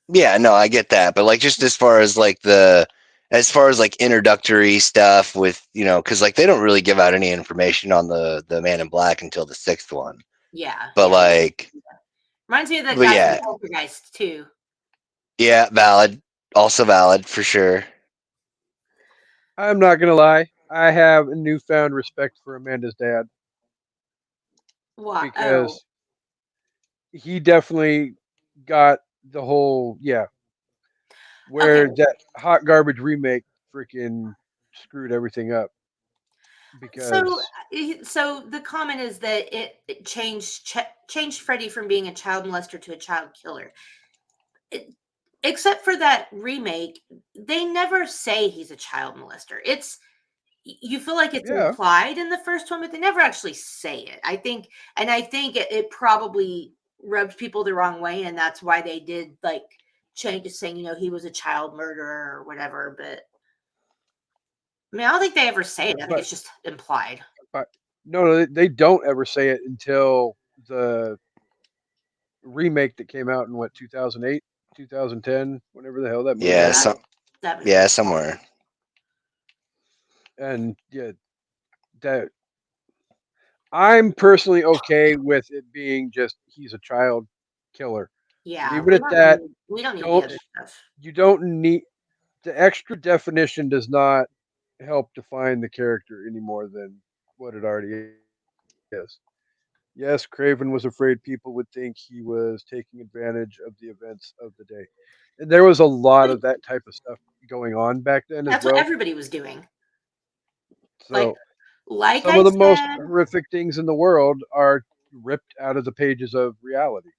Yeah, no, I get that, but like just as far as like introductory stuff with because like they don't really give out any information on the Man in Black until the sixth one. Yeah, But yeah. like, Reminds me of that but guy from yeah, Poltergeist too. yeah, valid, also valid for sure. I'm not gonna lie. I have a newfound respect for Amanda's dad What? Oh, because he definitely got the whole okay. where that hot garbage remake freaking screwed everything up So, because so the comment is that it changed Freddy from being a child molester to a child killer. It, except for that remake, they never say he's a child molester. You feel like it's yeah, implied in the first one, but they never actually say it. I think it probably rubbed people the wrong way, and that's why they did like change it, saying he was a child murderer or whatever. But I mean, I don't think they ever say it. I think but it's just implied. no, they don't ever say it until the remake that came out in what 2008, 2010, whenever the hell that movie Yeah, Yeah, was, that movie yeah, was somewhere. and that I'm personally okay with it being just he's a child killer. yeah. Leave it at that. We don't need the Don't other stuff. you don't need the extra definition does not help define the character any more than what it already is. Yes, Craven was afraid people would think he was taking advantage of the events of the day. And there was a lot of But that type of stuff going on back then as that's what well. everybody was doing. Like, So like some I of the most said, horrific things in the world are ripped out of the pages of reality.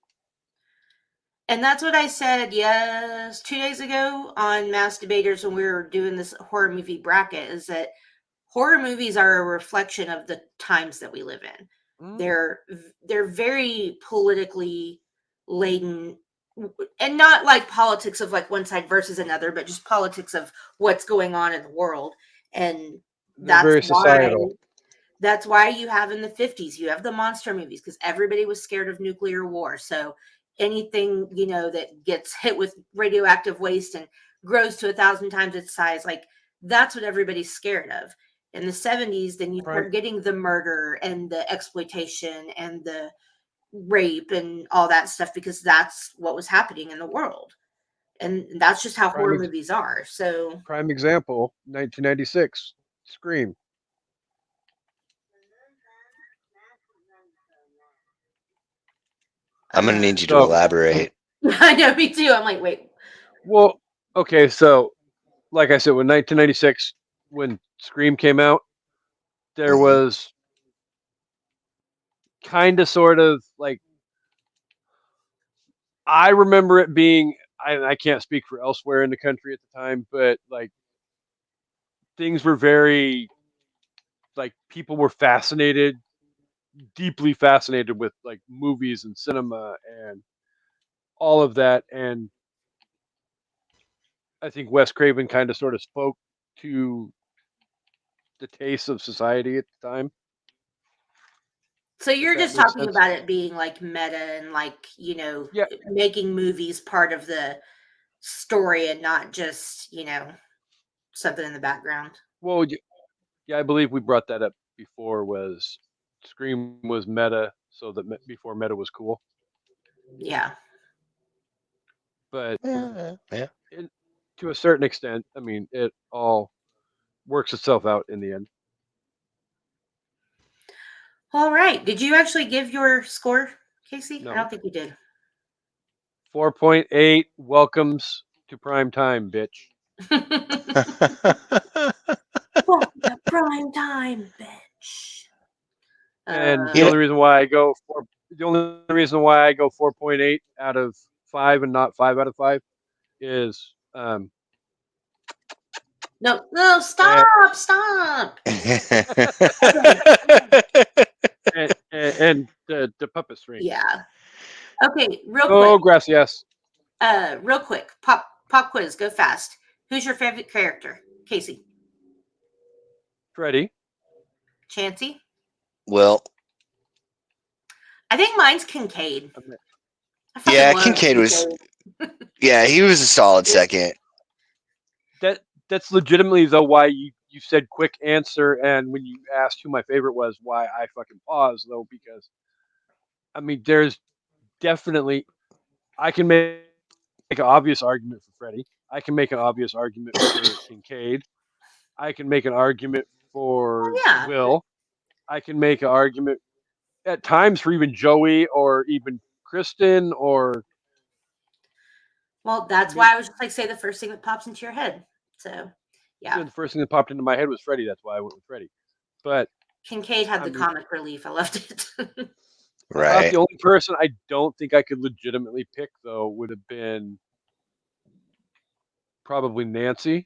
and that's what I said, yes, 2 days ago on Mass Debaters when we were doing this horror movie bracket, is that horror movies are a reflection of the times that we live in. Mm, They're very politically laden, and not like politics of like one side versus another, but just politics of what's going on in the world. And they're that's very why societal. that's why you have in the 50s, you have the monster movies because everybody was scared of nuclear war. So anything, that gets hit with radioactive waste and grows to 1,000 times its size, like that's what everybody's scared of. In the 70s, then you Prime start getting the murder and the exploitation and the rape and all that stuff because that's what was happening in the world. And that's just how prime horror ex- movies are. So prime example, 1996, Scream. I'm gonna uh need you to So, elaborate. I know, me too. I'm like, wait. well, okay, so like I said, when 1996, when Scream came out, there Hmm. was kind of sort of like I remember it being. I can't speak for elsewhere in the country at the time, but like things were very like people were fascinated, deeply fascinated with like movies and cinema and all of that. And I think Wes Craven kind of sort of spoke to the taste of society at the time, So if you're that just makes talking sense. about it being like meta and like, Yeah. making movies part of the story and not just, something in the background. Well, yeah, I believe we brought that up before. Was Scream was meta, so that before meta was cool, Yeah. but Yeah. in, to a certain extent, I mean, it all works itself out in the end. All right. Did you actually give your score, Casey? I don't No, think you did. 4.8 welcomes to prime time, bitch. Welcome to prime time, bitch. And You know, the only reason why I go 4.8 out of 5 and not 5 out of 5 is No, and, stop. Okay. and the puppet string. Yeah. Okay, real Oh, quick. gracias. Real quick. Pop quiz, go fast. Who's your favorite character? Casey. Freddy. Chansey? well, I think mine's Kincaid. I mean, I fucking yeah, love Kincaid was. Kincaid. Yeah, he was a solid second. that's legitimately though why you said quick answer, and when you asked who my favorite was, why I fucking paused though, because I mean there's definitely I can make an obvious argument for Freddy. I can make an obvious argument for Kincaid. I can make an argument Oh for yeah. Will. I can make an argument at times for even Joey or even Kristen or Well, I that's mean why I was just like say the first thing that pops into your head. So yeah. the first thing that popped into my head was Freddy. That's why I went with Freddy. But Kincaid had I the mean, comic relief. I loved it. about Right. the only person I don't think I could legitimately pick though would have been probably Nancy,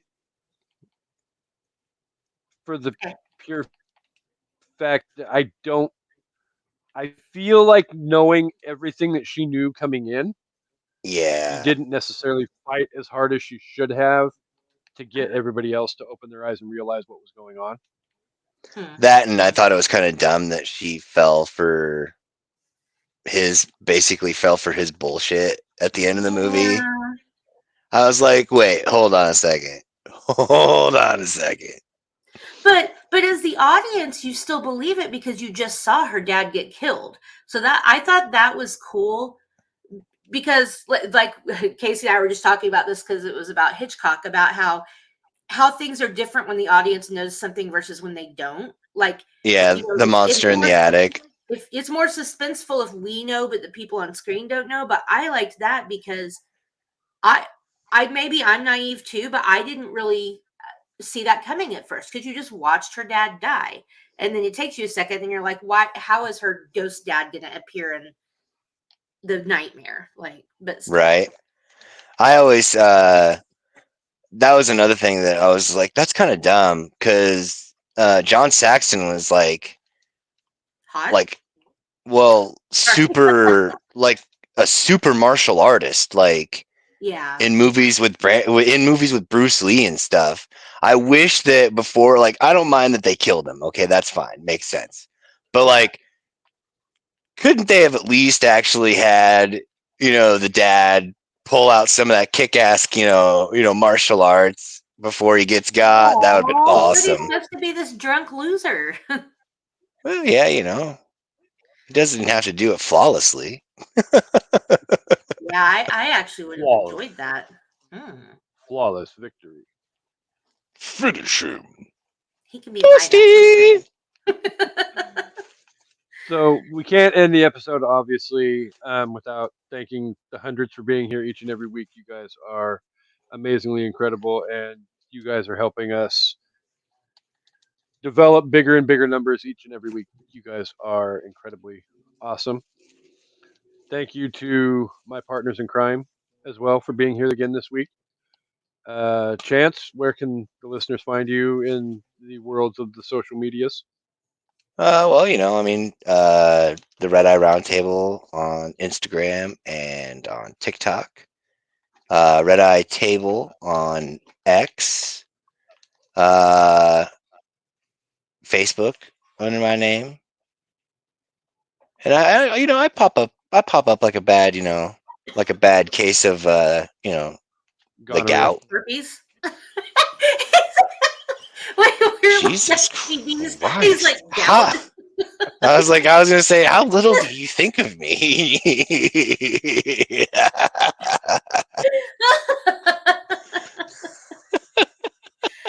for the Okay. pure fact that I feel like knowing everything that she knew coming in, she Yeah. didn't necessarily fight as hard as she should have to get everybody else to open their eyes and realize what was going on. Hmm. That, and I thought it was kind of dumb that she basically fell for his bullshit at the end of the movie. Yeah. I was like, wait, hold on a second. Hold on a second. But as the audience, you still believe it because you just saw her dad get killed. So that I thought that was cool because like Casey and I were just talking about this because it was about Hitchcock, about how things are different when the audience knows something versus when they don't. Like, Yeah, you know, the monster in the attic. if it's more suspenseful if we know but the people on screen don't know. But I liked that because I maybe I'm naive too, but I didn't really see that coming at first because you just watched her dad die. And then it takes you a second and you're like, why how is her ghost dad gonna appear in the nightmare? Like, but still. Right. I always that was another thing that I was like, that's kind of dumb because John Saxon was Hot? like, well, super like a super martial artist, like Yeah. in movies with Bruce Lee and stuff. I wish that before, like, I don't mind that they killed him. Okay, that's fine, makes sense. But Yeah. like, couldn't they have at least actually had the dad pull out some of that kick-ass martial arts before he gets got? That would have been Oh, but he's awesome. supposed to be this drunk loser. Well, yeah, he doesn't have to do it flawlessly. Yeah, I actually would have Flawless, enjoyed that. Hmm. flawless victory. Finish him, He can be my next Dusty. So we can't end the episode obviously without thanking the hundreds for being here each and every week. You guys are amazingly incredible, and you guys are helping us develop bigger and bigger numbers each and every week. You guys are incredibly awesome. Thank you to my partners in crime as well for being here again this week. Chance, where can the listeners find you in the worlds of the social medias? Well, I mean, the Red Eye Roundtable on Instagram and on TikTok. Red Eye Table on X. Uh, Facebook under my name. And I pop up. I pop up like a bad, like a bad case of, the Gonorrhea. gout. Herpes. Like we're like Jesus STDs. He's like Christ! gout. I was gonna say, how little do you think of me?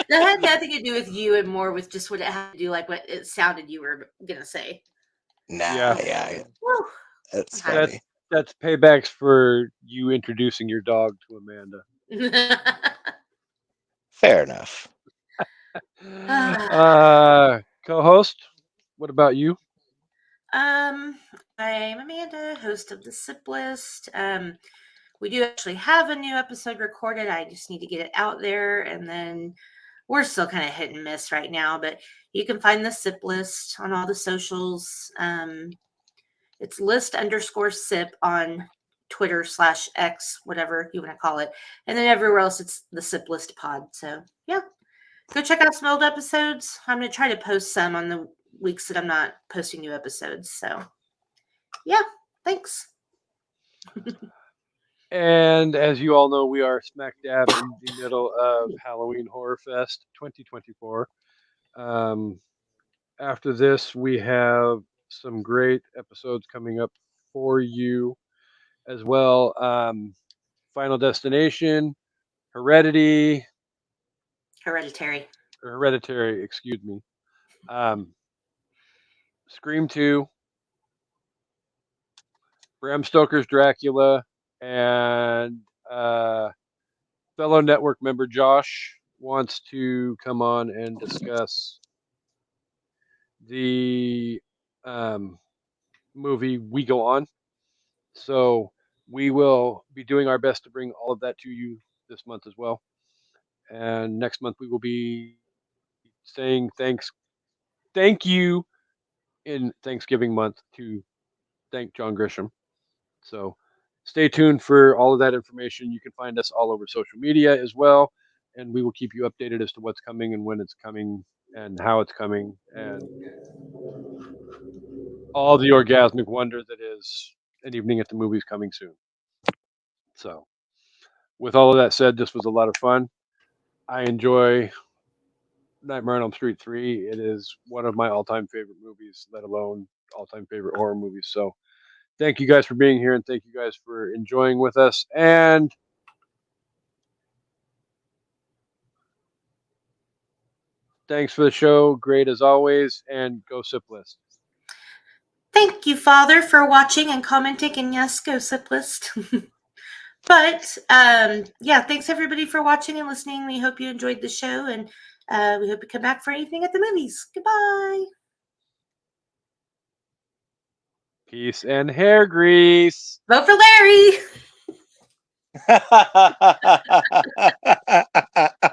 That had nothing to do with you and more with just what it had to do, like what it sounded you were gonna say. Nah, Yeah, yeah, Whew. that's I'm that funny. that's paybacks for you introducing your dog to Amanda. happy. Fair enough. Co-host, what about you? I'm Amanda, host of the Sip List. We do actually have a new episode recorded. I just need to get it out there, and then we're still kind of hit and miss right now. But you can find the Sip List on all the socials. It's list_sip on Twitter/X, whatever you want to call it, and then everywhere else it's the Sip List Pod. So yeah, go check out some old episodes. I'm gonna try to post some on the weeks that I'm not posting new episodes. So yeah, thanks. And as you all know, we are smack dab in the middle of Halloween Horror Fest 2024. After this, we have some great episodes coming up for you as well. Final Destination, Hereditary, excuse me. Scream 2, Bram Stoker's Dracula, and fellow network member Josh wants to come on and discuss the movie We Go On. So we will be doing our best to bring all of that to you this month as well. And next month we will be saying thank you in Thanksgiving month to thank John Grisham. So stay tuned for all of that information. You can find us all over social media as well, and we will keep you updated as to what's coming and when it's coming and how it's coming and all the orgasmic wonder that is An Evening at the Movies coming soon. So, with all of that said, this was a lot of fun. I enjoy Nightmare on Elm Street 3. It is one of my all-time favorite movies, let alone all-time favorite horror movies. So, thank you guys for being here, and thank you guys for enjoying with us. And thanks for the show. Great as always. And go Sip List. Thank you, Father, for watching and commenting. And yes, go Sip List. But yeah, thanks everybody for watching and listening. We hope you enjoyed the show, and we hope you come back for anything at the movies. Goodbye. Peace and hair grease. Vote for Larry.